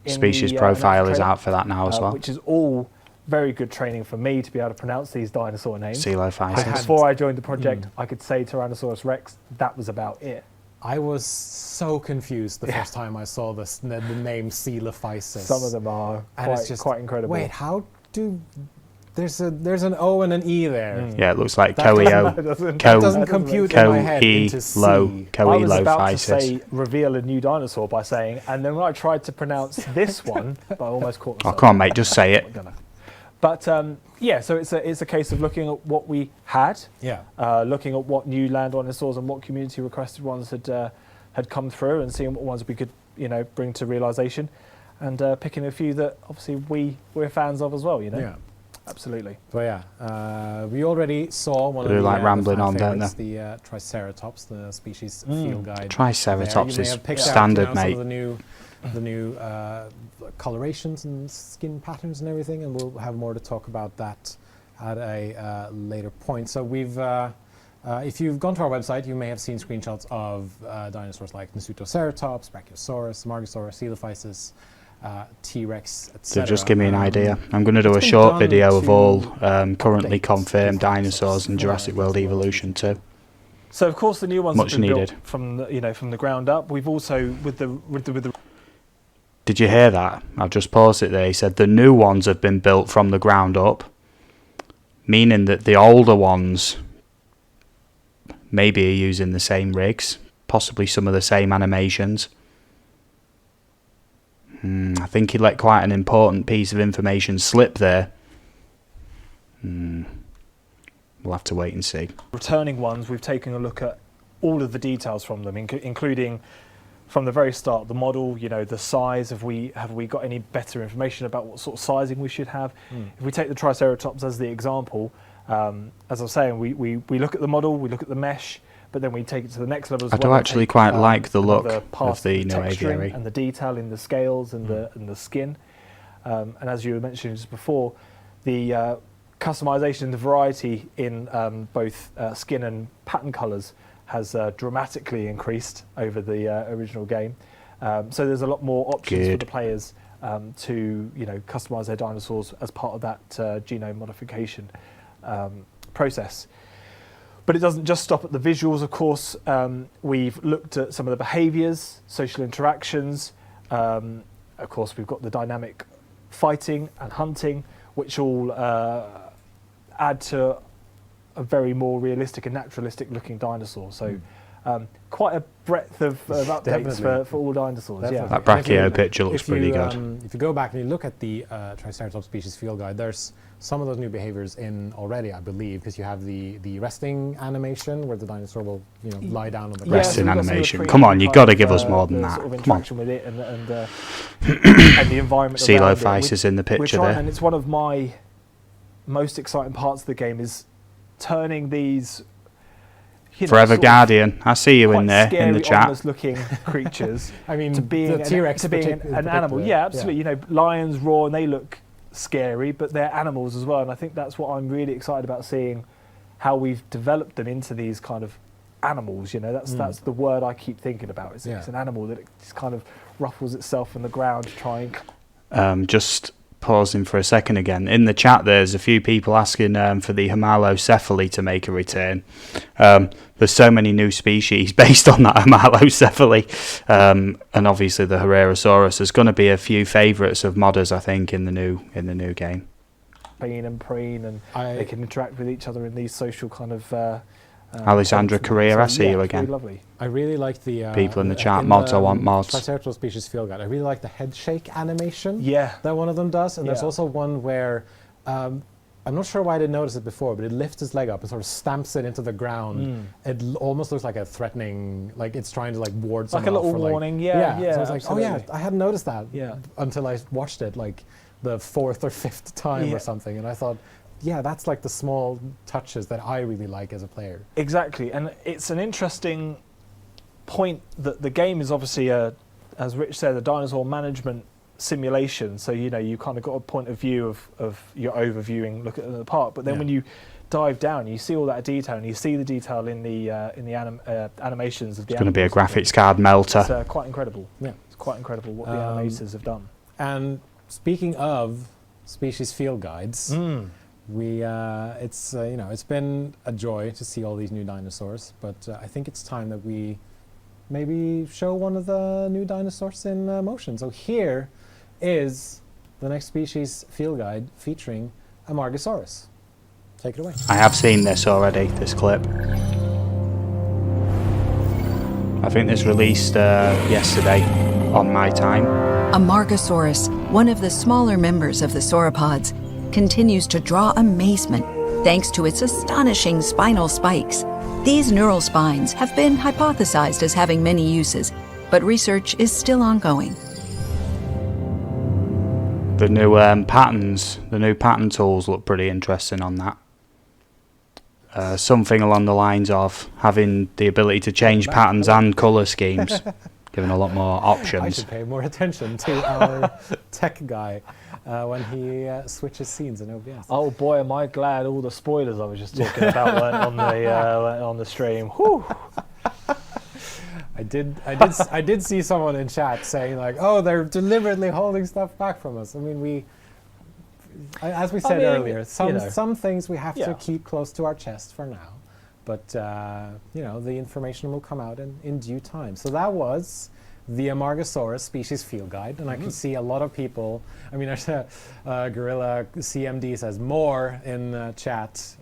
Species profile is out for that now as well. Which is all very good training for me to be able to pronounce these dinosaur names. Coelophysis. Before I joined the project, I could say Tyrannosaurus Rex. That was about it. I was so confused the first time I saw the name Coelophysis. Some of them are quite incredible. Wait, how do... There's an O and an E there. Yeah, it looks like that doesn't compute in my head into C. I was about to say reveal a new dinosaur by saying, and then when I tried to pronounce this one, but I almost caught myself. Oh, come on, mate, just say it. But yeah, so it's a case of looking at what we had, looking at what new land dinosaurs and what community requested ones had come through, and seeing what ones we could bring to realisation, and picking a few that obviously we're fans of as well. Yeah. Absolutely. So yeah, we already saw one of the rambling on, don't they? The Triceratops, the species field guide. Triceratops is standard, mate. Some of the new colorations and skin patterns and everything, and we'll have more to talk about that at a later point. So we've, if you've gone to our website, you may have seen screenshots of dinosaurs like Nasutoceratops, Brachiosaurus, Margosaurus, Coelophysis, T-Rex, etc. So just give me an idea. I'm going to do a short video of all currently confirmed dinosaurs in Jurassic World Evolution 2. So of course the new ones Much have been needed. built from the ground up. We've also with the. Did you hear that? I've just paused it there. He said the new ones have been built from the ground up, meaning that the older ones maybe are using the same rigs, possibly some of the same animations. I think he let quite an important piece of information slip there. We'll have to wait and see. Returning ones, we've taken a look at all of the details from them, including from the very start, the model, the size. Have we got any better information about what sort of sizing we should have? If we take the Triceratops as the example, as I was saying, we look at the model, we look at the mesh, but then we take it to the next level as well. I do actually quite like the look of the new aviary. And the detail in the scales and the skin. And as you were mentioning just before, the customization, the variety in both skin and pattern colors has dramatically increased over the original game. So there's a lot more options for the players to customize their dinosaurs as part of that genome modification process. But it doesn't just stop at the visuals, of course. We've looked at some of the behaviours, social interactions. Of course, we've got the dynamic fighting and hunting, which all add to a very more realistic and naturalistic looking dinosaur. So quite a breadth of updates for all dinosaurs. Definitely. That brachio picture looks pretty good. If you go back and you look at the Triceratops species field guide, there's some of those new behaviors in already, I believe, because you have the resting animation where the dinosaur will lie down on the ground. Resting animation. Come on, you've got to give us more than that. Sort of Come on. interaction with it and the environment. Coelophysis is in the picture there. And it's one of my most exciting parts of the game is turning these Forever Guardian, I see you in there in the chat. Looking creatures. I mean, to being the T-Rex to being an animal. Yeah, absolutely. Yeah. Lions roar and they look scary, but they're animals as well. And I think that's what I'm really excited about, seeing how we've developed them into these kind of animals. That's the word I keep thinking about. It's an animal that just kind of ruffles itself on the ground, trying. Just pausing for a second again. In the chat, there's a few people asking for the Homalocephali to make a return. There's so many new species based on that Homalocephali, and obviously the Herrerasaurus. There's going to be a few favourites of modders, I think, in the new game. Preen and preen, and they can interact with each other in these social kind of. Alexandra Correa, I see you again. Really lovely. I really like the people in the chat. Mods, I want mods. Triceratops species field guide. I really like the head shake animation. Yeah. That one of them does, and there's also one where I'm not sure why I didn't notice it before, but it lifts its leg up and sort of stamps it into the ground. It almost looks like a threatening, like it's trying to ward someone off. Like a little warning. Yeah. So I was like, absolutely. oh yeah, I hadn't noticed that. Until I watched it the 4th or 5th time or something, and I thought, yeah, that's like the small touches that I really like as a player. Exactly, and it's an interesting point that the game is obviously as Rich said, a dinosaur management simulation. So you kind of got a point of view of your overviewing, look at the park. But then when you dive down, you see all that detail, and you see the detail in the animations of the. It's going to be a graphics card melter. It's quite incredible. Yeah, it's quite incredible what the animators have done. And speaking of species field guides. It's been a joy to see all these new dinosaurs, but I think it's time that we maybe show one of the new dinosaurs in motion. So here is the next species field guide featuring Amargasaurus. Take it away. I have seen this already, this clip. I think this released yesterday on my time. Amargasaurus, one of the smaller members of the sauropods, continues to draw amazement thanks to its astonishing spinal spikes. These neural spines have been hypothesized as having many uses, but research is still ongoing. The new patterns, the new pattern tools look pretty interesting on that. Something along the lines of having the ability to change patterns and colour schemes, giving a lot more options. I should pay more attention to our tech guy when he switches scenes in OBS. Oh boy, am I glad all the spoilers I was just talking about weren't on the stream. Whew. I did see someone in chat saying like, "Oh, they're deliberately holding stuff back from us." I mean, as we said earlier, some things we have to keep close to our chest for now, but the information will come out in due time. So that was the Amargasaurus species field guide, and I can see a lot of people. I mean, there's Gorilla CMD says more in chat.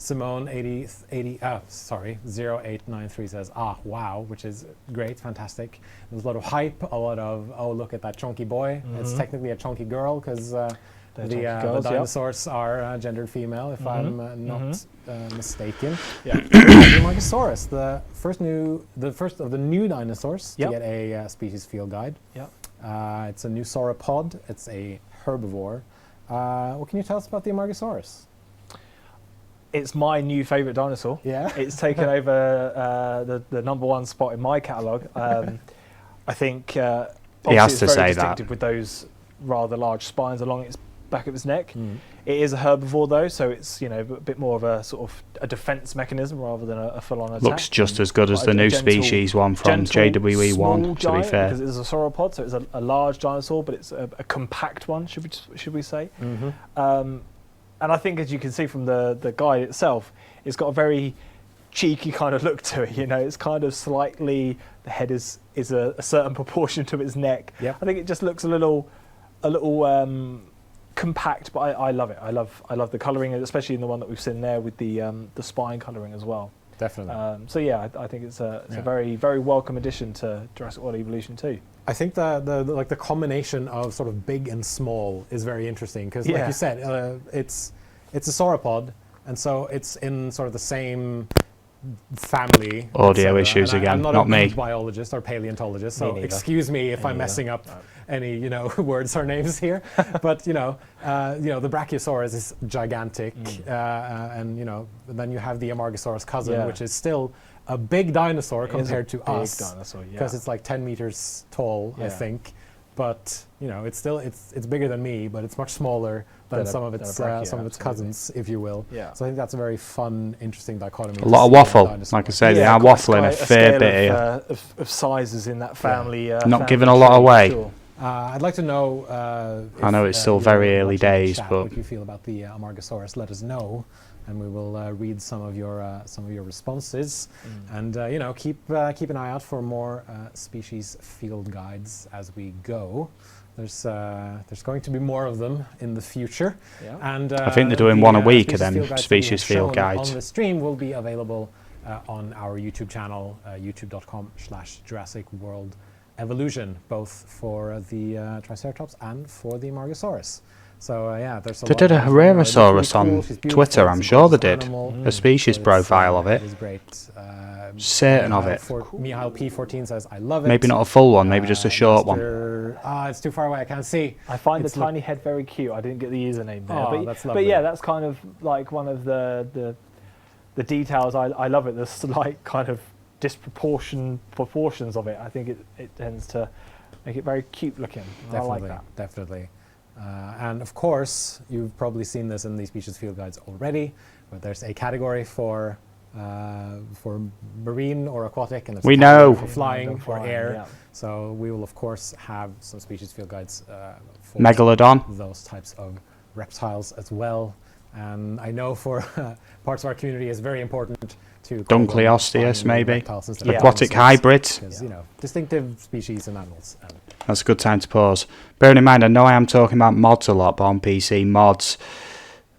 Simone 0893 says, wow, which is great, fantastic. There's a lot of hype, a lot of, oh, look at that chunky boy. It's technically a chunky girl because the dinosaurs are gendered female, if I'm not mistaken. Yeah. The Amargasaurus, the first of the new dinosaurs to get a species field guide. Yep. It's a new sauropod. It's a herbivore. What can you tell us about the Amargasaurus? It's my new favourite dinosaur. Yeah. It's taken over the #1 spot in my catalogue. I think he has to say that with those rather large spines along its back of its neck. It is a herbivore though, so it's a bit more of a sort of a defence mechanism rather than a full-on attack. Looks just as good as the new species one from JWE1. To be fair, because it's a sauropod, so it's a large dinosaur, but it's a compact one. Should we say? And I think, as you can see from the guide itself, it's got a very cheeky kind of look to it. It's kind of slightly, the head is a certain proportion to its neck. Yep. I think it just looks a little compact, but I love it. I love the colouring, especially in the one that we've seen there with the spine colouring as well. Definitely. So yeah, I think it's a very, very welcome addition to Jurassic World Evolution 2. I think the combination of sort of big and small is very interesting because, like you said, it's a sauropod, and so it's in sort of the same family. Audio issues again, I'm not not a me. Biologist or paleontologist, so excuse me if I'm messing up any words or names here. But the Brachiosaurus is gigantic, and then you have the Amargasaurus cousin, which is still a big dinosaur compared to us, because it's like 10 meters tall, I think. But it's still it's bigger than me, but it's much smaller than some of its cousins, if you will. Yeah. So I think that's a very fun, interesting dichotomy. A lot of waffle, like I said. They are waffling a fair bit here. Of sizes in that family. Not giving a lot away. Sure. I'd like to know. I know it's still very early days, but what you feel about the Amargasaurus, let us know, and we will read some of your responses, and keep an eye out for more species field guides as we go. There's going to be more of them in the future, and I think they're doing one a week of them species field guides. On the stream will be available on our YouTube channel, youtube.com/Jurassic World Evolution, both for the Triceratops and for the Amargasaurus. So there's a they did a Herrerasaurus on Twitter, I'm sure they did. A species profile of it. It is great. Certain of it. Mihail P14 says, I love it. Maybe not a full one, maybe just a short one. It's too far away, I can't see. I find the tiny head very cute. I didn't get the username there. That's lovely. But yeah, that's kind of like one of the details. I love it, the slight kind of proportions of it. I think it tends to make it very cute looking. Definitely, I like that. Definitely. And of course, you've probably seen this in the species field guides already, but there's a category for marine or aquatic, and there's we a know for flying, for air. Yeah. So we will of course have some species field guides for Megalodon, those types of reptiles as well. And I know for parts of our community it's very important to Dunkleosteus, maybe aquatic hybrids, because distinctive species and animals. That's a good time to pause. Bearing in mind, I know I am talking about mods a lot, but on PC mods,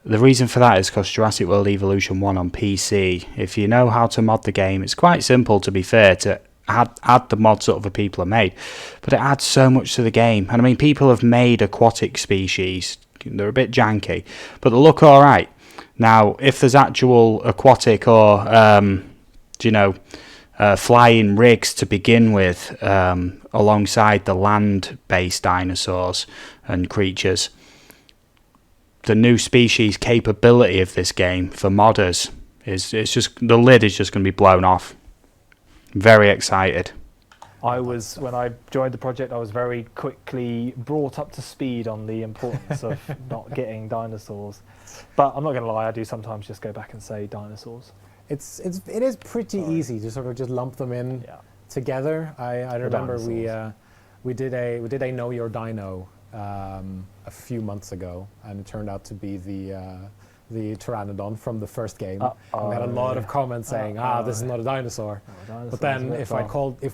the reason for that is because Jurassic World Evolution 1 on PC, if you know how to mod the game, it's quite simple, to be fair, to add the mods that other people have made, but it adds so much to the game. And I mean, people have made aquatic species, they're a bit janky, but they look alright. Now, if there's actual aquatic or flying rigs to begin with, alongside the land-based dinosaurs and creatures, the new species capability of this game for modders the lid is just going to be blown off. Very excited. When I joined the project, I was very quickly brought up to speed on the importance of not getting dinosaurs. But I'm not going to lie, I do sometimes just go back and say dinosaurs. It is pretty easy to sort of just lump them in together. I remember we did a Know Your Dino a few months ago, and it turned out to be the Pteranodon from the first game. And we had a lot of comments saying, this is not a dinosaur. But then if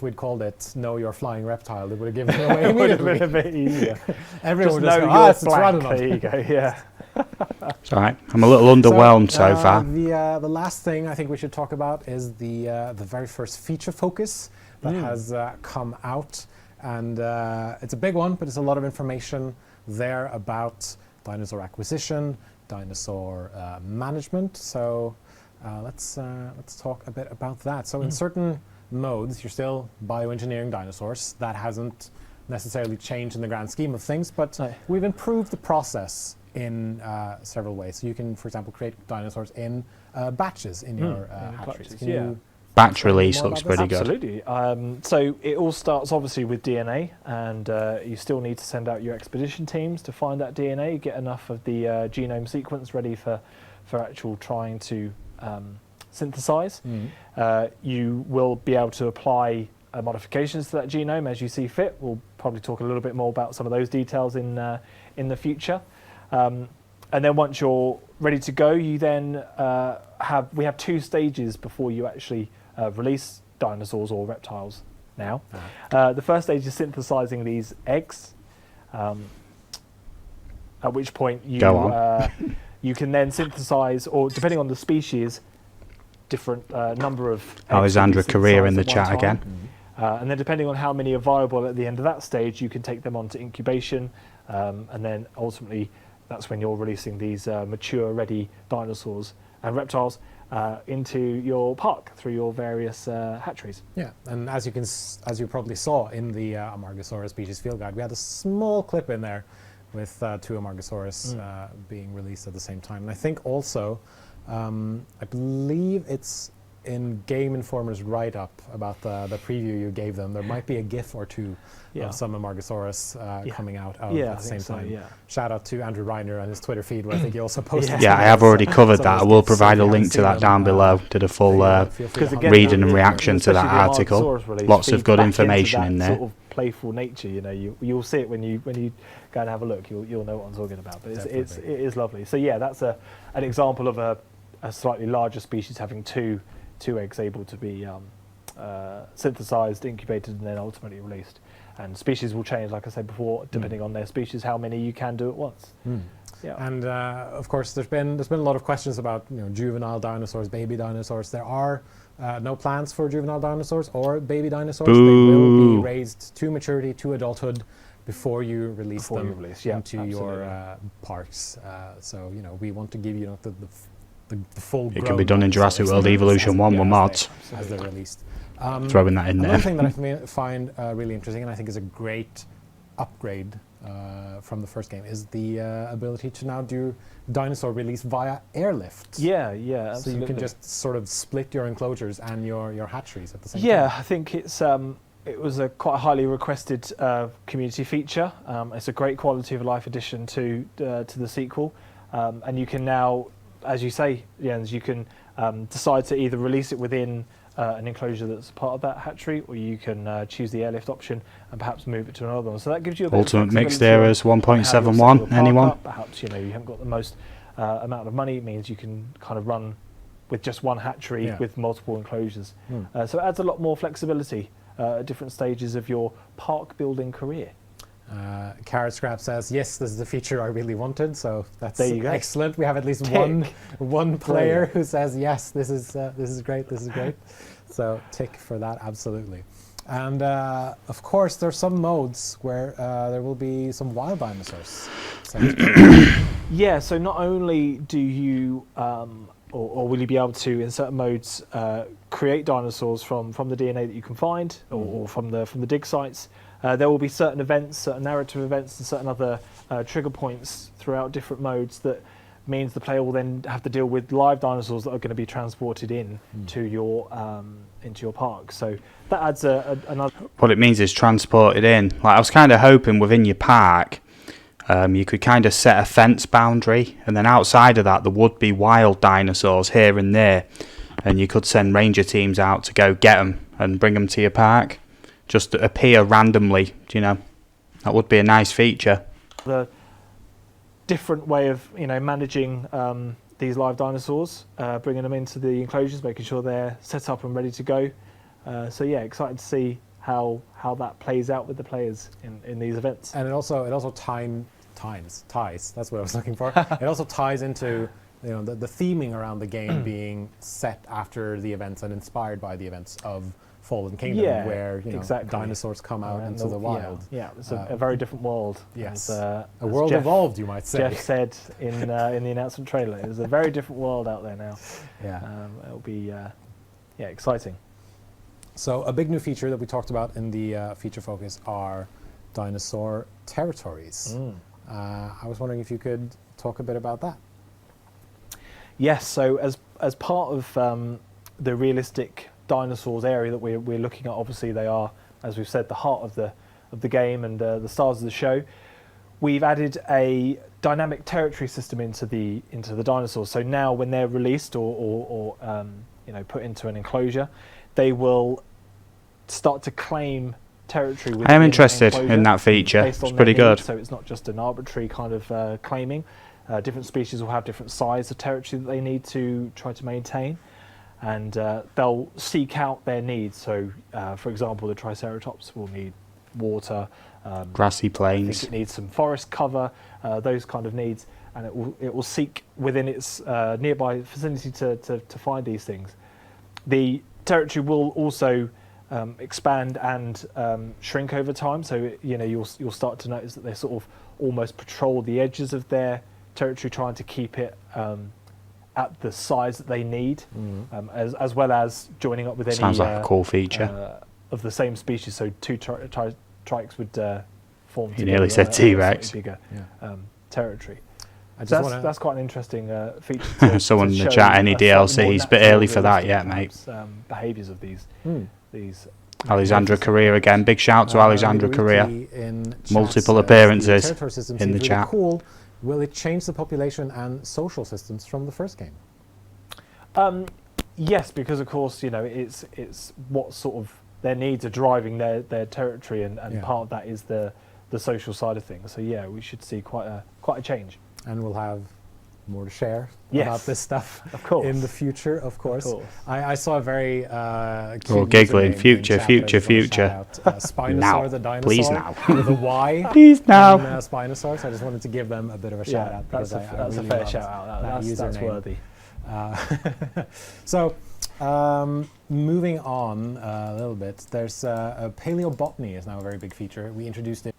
we'd called it Know Your Flying Reptile, it would have given it away immediately. It would have been a bit easier. Everyone would just go, it's a Pteranodon. There you go, yeah. It's all right. I'm a little underwhelmed so far. The last thing I think we should talk about is the very first feature focus that has come out. And it's a big one, but it's a lot of information there about dinosaur acquisition, dinosaur management. So let's talk a bit about that. So in certain modes, you're still bioengineering dinosaurs. That hasn't necessarily changed in the grand scheme of things, but we've improved the process in several ways. So you can, for example, create dinosaurs in batches in your hatcheries. Batch release looks pretty good. Absolutely. So it all starts obviously with DNA, and you still need to send out your expedition teams to find that DNA, get enough of the genome sequence ready for actual trying to synthesize. You will be able to apply modifications to that genome as you see fit. We'll probably talk a little bit more about some of those details in the future. And then once you're ready to go, you then we have 2 stages before you actually release dinosaurs or reptiles now. The first stage is synthesizing these eggs, at which point you can then synthesize, or depending on the species, different number of eggs. Alexandra Career in the chat again. And then depending on how many are viable at the end of that stage, you can take them on to incubation, and then ultimately that's when you're releasing these mature, ready dinosaurs and reptiles into your park through your various hatcheries. Yeah, and as you probably saw in the Amargasaurus species field guide, we had a small clip in there with 2 Amargasaurus being released at the same time. And I think also, I believe it's in Game Informer's write-up about the preview you gave them. There might be a GIF or 2 of some Amargasaurus coming out at the same time. Yeah. Shout out to Andrew Reiner and his Twitter feed, where I think he also posted. Yeah, I have already covered that. I will provide a link to that down below. Did a full reading and reaction to that article. Lots of good information in there. Sort of playful nature, you'll see it when you go and have a look. You'll know what I'm talking about. But it is lovely. So yeah, that's an example of a slightly larger species having two eggs able to be synthesized, incubated, and then ultimately released. And species will change, like I said before, depending on their species, how many you can do at once. Yeah. And of course, there's been a lot of questions about juvenile dinosaurs, baby dinosaurs. There are no plans for juvenile dinosaurs or baby dinosaurs. Boo. They will be raised to maturity, to adulthood, before you release them into your parks. So we want to give you the full. It can be done in Jurassic World Evolution 1 with mods. As they're released. Throwing that in there. Another thing that I find really interesting, and I think is a great upgrade from the first game, is the ability to now do dinosaur release via airlift. Yeah, absolutely. So you can just sort of split your enclosures and your hatcheries at the same time. Yeah, I think it was a quite highly requested community feature. It's a great quality of life addition to the sequel, and you can now, as you say, Jens, you can decide to either release it within an enclosure that's part of that hatchery, or you can choose the airlift option and perhaps move it to another one. So that gives you a bit Ultimate Mixed Eras 1.71. Anyone? Perhaps you haven't got the most amount of money. It means you can kind of run with just one hatchery with multiple enclosures. So it adds a lot more flexibility at different stages of your park building career. Carrot Scrap says, yes, this is the feature I really wanted, so that's excellent. We have at least tick. one player who says, yes, this is great, this is great. So tick for that, absolutely. And of course, there are some modes where there will be some wild dinosaurs. Yeah, so not only do you, or will you be able to, in certain modes, create dinosaurs from the DNA that you can find, or from the dig sites. There will be certain events, certain narrative events, and certain other trigger points throughout different modes that means the player will then have to deal with live dinosaurs that are going to be transported into your park. So that adds another. What it means is transported in. Like I was kind of hoping within your park, you could kind of set a fence boundary, and then outside of that there would be wild dinosaurs here and there, and you could send ranger teams out to go get them and bring them to your park. Just appear randomly, that would be a nice feature. The different way of managing these live dinosaurs, bringing them into the enclosures, making sure they're set up and ready to go. So yeah, excited to see how that plays out with the players in these events. And it also ties. That's what I was looking for. It also ties into the theming around the game being set after the events and inspired by the events of Fallen Kingdom, where dinosaurs come out into the wild. Yeah, it's a very different world. Yes, a world evolved, you might say. Jeff said in the announcement trailer, it was a very different world out there now. Yeah, it'll be exciting. So a big new feature that we talked about in the feature focus are dinosaur territories. I was wondering if you could talk a bit about that. Yes, so as part of the realistic dinosaurs area that we're looking at, obviously they are, as we've said, the heart of the game and the stars of the show. We've added a dynamic territory system into the dinosaurs. So now when they're released or put into an enclosure, they will start to claim territory. I am interested in that feature. It's pretty good. So it's not just an arbitrary kind of claiming. Different species will have different size of territory that they need to try to maintain. And they'll seek out their needs. So, for example, the Triceratops will need water, grassy plains. I think it needs some forest cover, those kind of needs, and it will seek within its nearby vicinity to find these things. The territory will also expand and shrink over time. So you'll start to notice that they sort of almost patrol the edges of their territory, trying to keep it at the size that they need, as well as joining up with any. Sounds like a cool feature of the same species. So two trikes would form. You nearly said T-Rex. Bigger territory. So that's quite an interesting feature. Someone in the chat, any DLC? It's a bit early for that yet, mate. Behaviours of these. Alexandra Correa again. Big shout to Alexandra Correa. Multiple appearances in the chat. Cool. Will it change the population and social systems from the first game? Yes, because of course it's what sort of their needs are driving their territory, and part of that is the social side of things. So yeah, we should see quite a change. And we'll have more to share about this stuff in the future, of course. I saw a very cute giggling future. Spinosaur now, the dinosaur, please now, with a Y. Please now. Spinosaur. So I just wanted to give them a bit of a shout out. That's a fair shout out. That's worthy. So moving on a little bit, there's paleobotany is now a very big feature. We introduced it.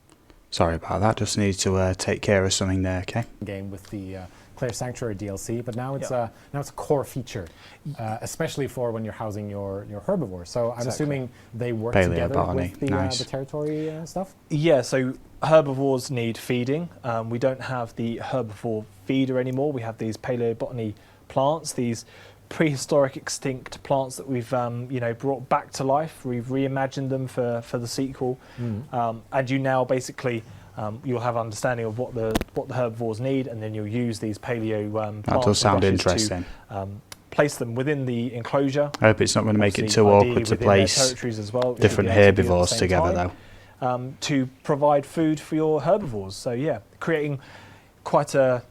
Sorry about that. Just need to take care of something there. Okay. Game with the Claire Sanctuary DLC, but now it's a core feature, especially for when you're housing your herbivores. So I'm assuming they work together with the territory stuff. Yeah. So herbivores need feeding. We don't have the herbivore feeder anymore. We have these paleobotany plants, these prehistoric extinct plants that we've brought back to life. We've reimagined them for the sequel, and you now basically you'll have understanding of what the herbivores need, and then you'll use these paleo plants. That does sound interesting. To, place them within the enclosure. I hope it's not going to make it too awkward to place different herbivores together, though. To provide food for your herbivores. So yeah, creating quite a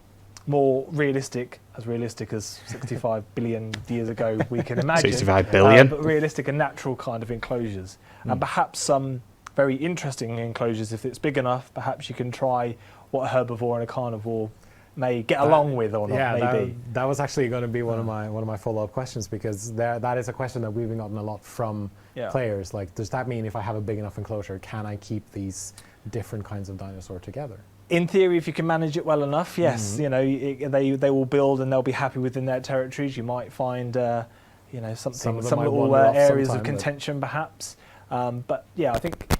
more realistic as 65 billion years ago we can imagine. 65 billion. But realistic and natural kind of enclosures. And perhaps some very interesting enclosures, if it's big enough, perhaps you can try what a herbivore and a carnivore may get along with or not, maybe. That was actually going to be one of my follow-up questions, because that is a question that we've gotten a lot from players. Like, does that mean if I have a big enough enclosure, can I keep these different kinds of dinosaur together? In theory, if you can manage it well enough, yes. You know, they will build and they'll be happy within their territories. You might find, you know, some little areas of contention, perhaps. But yeah, I think.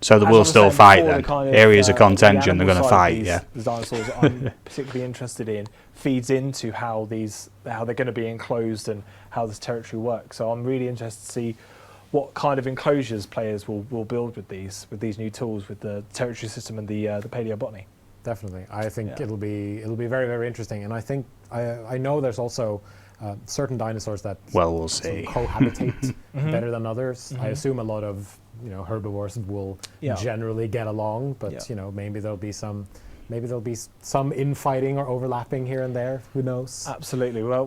So they will still fight then. Areas of contention, they're going to fight. Yeah. The dinosaurs that I'm particularly interested in feeds into how they're going to be enclosed and how this territory works. So I'm really interested to see what kind of enclosures players will build with these new tools, with the territory system and the paleobotany. Definitely, I think it'll be very, very interesting. And I think I know there's also certain dinosaurs that we'll see cohabitate better than others. I assume a lot of herbivores will generally get along, but maybe there'll be some infighting or overlapping here and there. Who knows? Absolutely. Well,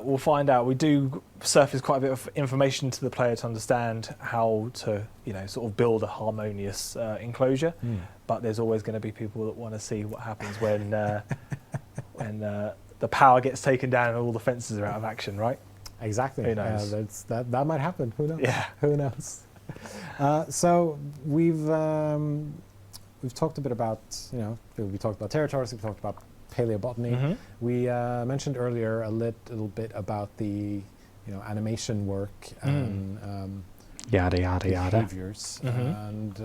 we'll find out. We do surface quite a bit of information to the player to understand how to sort of build a harmonious enclosure. But there's always going to be people that want to see what happens when the power gets taken down and all the fences are out of action, right? Exactly. Who knows? That might happen. Who knows? Yeah. Who knows? So we've talked a bit about, we talked about territories, we talked about paleobotany. We mentioned earlier a little bit about the, animation work and yada yada yada behaviors. And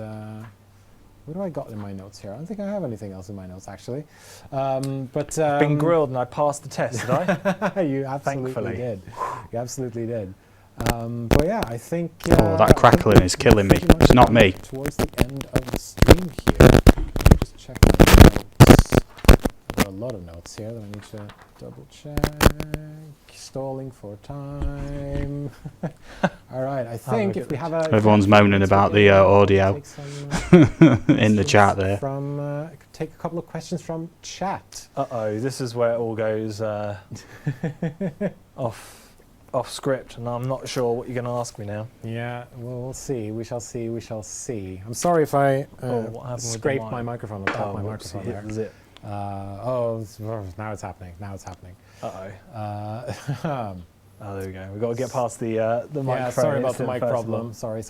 what do I got in my notes here? I don't think I have anything else in my notes, actually. But I've been grilled and I passed the test, did I? You absolutely Thankfully. did. You absolutely did. But yeah, I think. That crackling is killing me. It's not me. Towards the end of the stream here, let me just check my notes. I've got a lot of notes here that I need to double check. Stalling for time. All right, I think if we have a. Everyone's moaning about the audio in the chat there. Take a couple of questions from chat. This is where it all goes off script, and I'm not sure what you're going to ask me now. Yeah, well, we'll see. We shall see. We shall see. I'm sorry if I scraped my microphone on top of my microphone there. Zip. Now it's happening. Now it's happening. Oh, there we go. We've got to get past the microphone. Yeah, sorry about the mic problem. Sorry.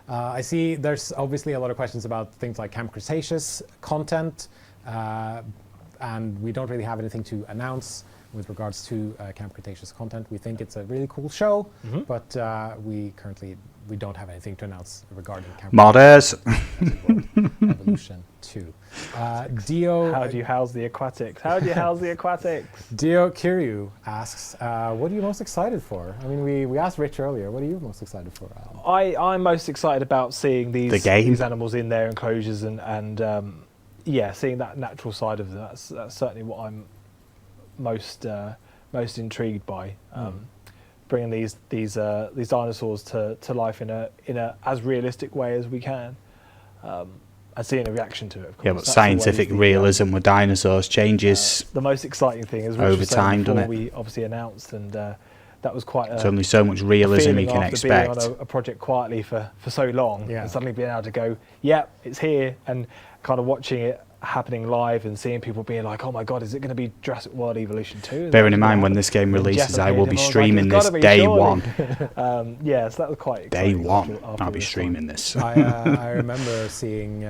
I see there's obviously a lot of questions about things like Camp Cretaceous content, and we don't really have anything to announce with regards to Camp Cretaceous content. We think it's a really cool show, but we don't have anything to announce regarding Camp Modders. Evolution 2. Dio. How do you house the aquatics? Dio Kiryu asks, what are you most excited for? I mean, we asked Rich earlier. What are you most excited for, Alan? I'm most excited about seeing these animals in their enclosures and seeing that natural side of them. That's certainly what I'm most intrigued by. Bringing these dinosaurs to life in a as realistic way as we can, and seeing a reaction to it. Of course. Yeah, but scientific realism with dinosaurs changes. The most exciting thing is over time, doesn't it? We obviously announced, and that was quite. There's only so much realism you can expect. Being on a project quietly for so long, and suddenly being able to go, it's here, and kind of watching it happening live and seeing people being like, oh my god, is it going to be Jurassic World Evolution 2? Bearing in mind when this game releases, I will be streaming this day one. So that was quite exciting. Day one, I'll be streaming this. I remember seeing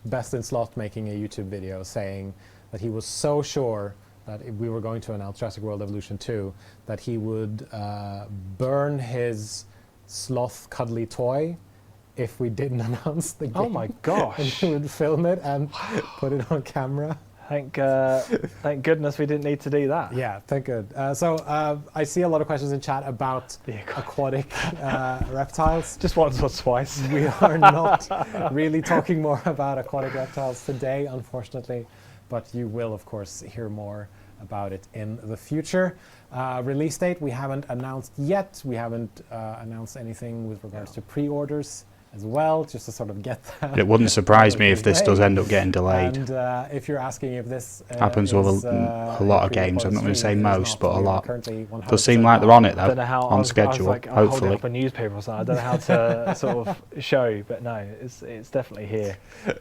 Best in Slot making a YouTube video saying that he was so sure that if we were going to announce Jurassic World Evolution 2, that he would burn his sloth cuddly toy if we didn't announce the game. Oh my gosh. And he would film it and put it on camera. Thank goodness we didn't need to do that. Yeah, thank good. So I see a lot of questions in chat about aquatic reptiles. Just once or twice. We are not really talking more about aquatic reptiles today, unfortunately, but you will, of course, hear more about it in the future. Release date we haven't announced yet. We haven't announced anything with regards to pre-orders as well, just to sort of get that. It wouldn't surprise me if this does end up getting delayed. And if you're asking if this happens with a lot of games, I'm not going to say most, but a lot. Does seem like they're on it though, I don't know how, on schedule. I was like, hopefully, holding up a newspaper or something. I don't know how to sort of show, but no, it's definitely here. I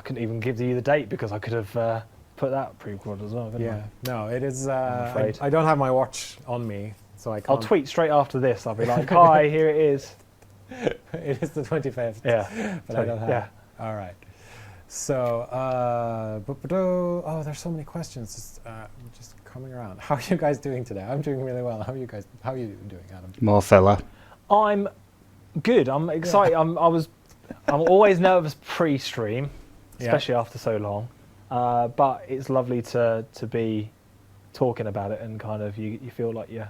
couldn't even give you the date because I could have put that pre-recorded as well. Yeah, no, it is. I'm afraid. I don't have my watch on me, so I can't. I'll tweet straight after this. I'll be like, "Hi, here it is." It is the 25th. Yeah, but I don't have. Yeah. All right. So, there's so many questions just coming around. How are you guys doing today? I'm doing really well. How are you guys? How are you doing, Adam? more filler. I'm good. I'm excited. I'm always nervous pre-stream, especially after so long. But it's lovely to be talking about it, and kind of you feel like you're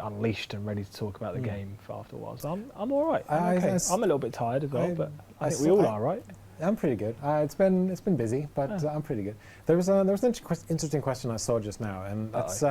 unleashed and ready to talk about the game for after a while. So I'm all right. I'm a little bit tired as well, but I think we all are, right? I'm pretty good. It's been busy, but I'm pretty good. There was an interesting question I saw just now, and that's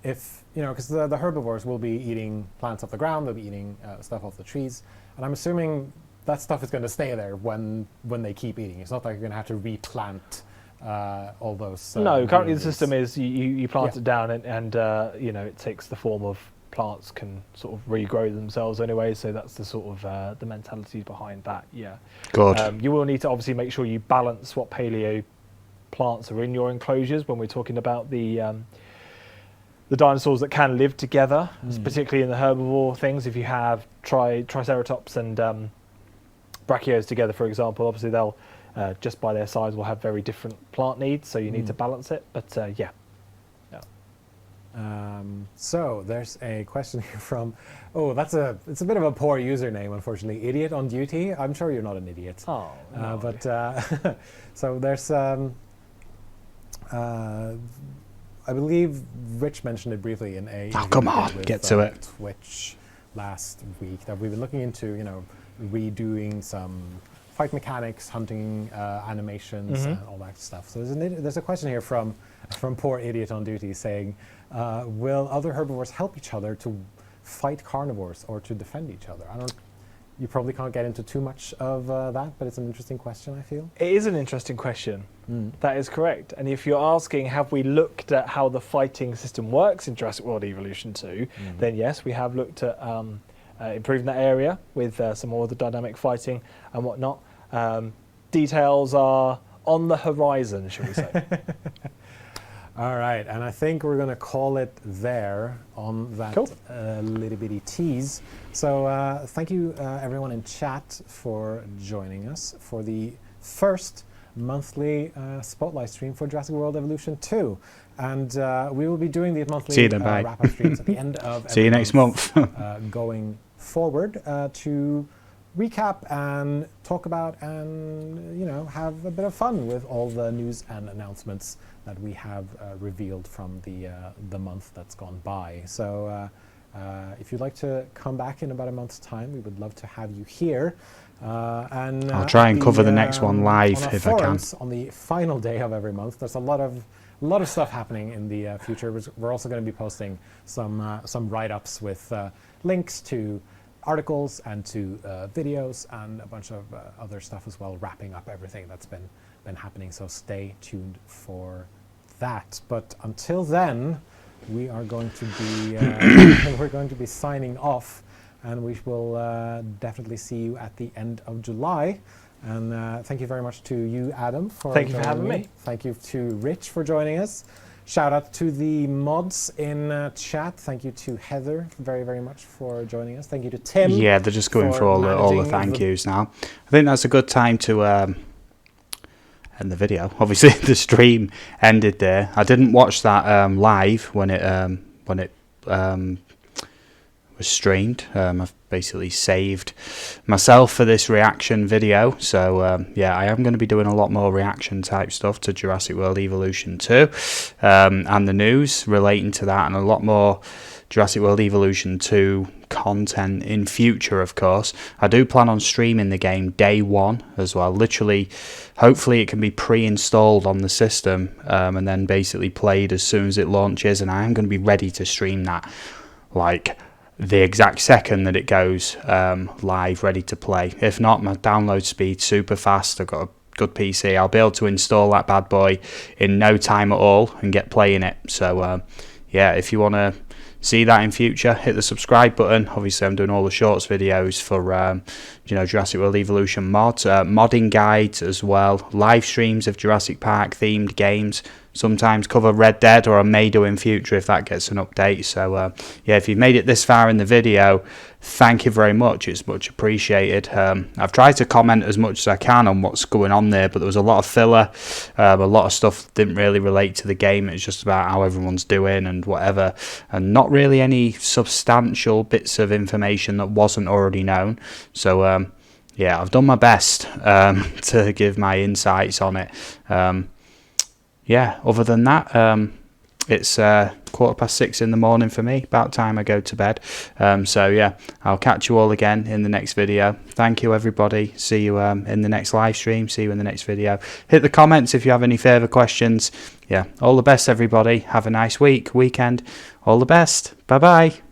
if because the herbivores will be eating plants off the ground, they'll be eating stuff off the trees, and I'm assuming that stuff is going to stay there when they keep eating. It's not like you're going to have to replant all those. No, currently the system is you plant it down, and it takes the form of plants can sort of regrow themselves anyway. So that's the sort of the mentality behind that. Yeah. Good. You will need to obviously make sure you balance what paleo plants are in your enclosures when we're talking about the dinosaurs that can live together, particularly in the herbivore things. If you have Triceratops and Brachios together, for example, obviously they'll just by their size will have very different plant needs, so you need to balance it. But so there's a question here from it's a bit of a poor username, unfortunately. Idiot on duty. I'm sure you're not an idiot. Oh, no. But so there's I believe Rich mentioned it briefly in a come on, get to it. Twitch last week, that we've been looking into redoing some fight mechanics, hunting animations, and all that stuff. So there's a question here from poor idiot on duty saying, will other herbivores help each other to fight carnivores or to defend each other? You probably can't get into too much of that, but it's an interesting question, I feel. It is an interesting question. That is correct. And if you're asking, have we looked at how the fighting system works in Jurassic World Evolution 2, then yes, we have looked at improving that area with some more of the dynamic fighting and whatnot. Details are on the horizon, shall we say. All right, and I think we're going to call it there on that little bitty tease. So thank you everyone in chat for joining us for the first monthly spotlight stream for Jurassic World Evolution 2. And we will be doing these monthly wrap-up streams at the end of See you next month. Going forward to recap and talk about and have a bit of fun with all the news and announcements that we have revealed from the month that's gone by. So if you'd like to come back in about a month's time, we would love to have you here. And I'll try and cover the next one live if I can. On the final day of every month, there's a lot of stuff happening in the future. We're also going to be posting some write-ups with links to articles and to videos and a bunch of other stuff as well, wrapping up everything that's been happening. So stay tuned for that. But until then, we are going to be signing off, and we will definitely see you at the end of July. And thank you very much to you, Adam, for Thank you for having me. Thank you to Rich for joining us. Shout out to the mods in chat. Thank you to Heather very, very much for joining us. Thank you to Tim. Yeah, they're just going for all the thank yous now. I think that's a good time to end the video. Obviously, the stream ended there. I didn't watch that live when it was streamed. I've basically saved myself for this reaction video, so yeah, I am going to be doing a lot more reaction type stuff to Jurassic World Evolution 2 and the news relating to that, and a lot more Jurassic World Evolution 2 content in future. Of course, I do plan on streaming the game day one as well. Literally, hopefully it can be pre-installed on the system and then basically played as soon as it launches, and I am going to be ready to stream that like the exact second that it goes live, ready to play. If not, my download speed's super fast. I've got a good PC. I'll be able to install that bad boy in no time at all and get playing it. So yeah, if you want to see that in future, hit the subscribe button. Obviously I'm doing all the shorts videos for Jurassic World Evolution mods, modding guides as well, live streams of Jurassic Park themed games, sometimes cover Red Dead, or I may do in future if that gets an update. So yeah, if you've made it this far in the video, thank you very much, it's much appreciated. I've tried to comment as much as I can on what's going on there, but there was a lot of filler, a lot of stuff didn't really relate to the game. It's just about how everyone's doing and whatever, and not really any substantial bits of information that wasn't already known. So yeah, I've done my best to give my insights on it. Yeah, other than that, it's 6:15 in the morning for me, about time I go to bed. So yeah, I'll catch you all again in the next video. Thank you everybody, see you in the next live stream, see you in the next video. Hit the comments if you have any further questions. Yeah, all the best everybody, have a nice weekend, all the best, bye bye.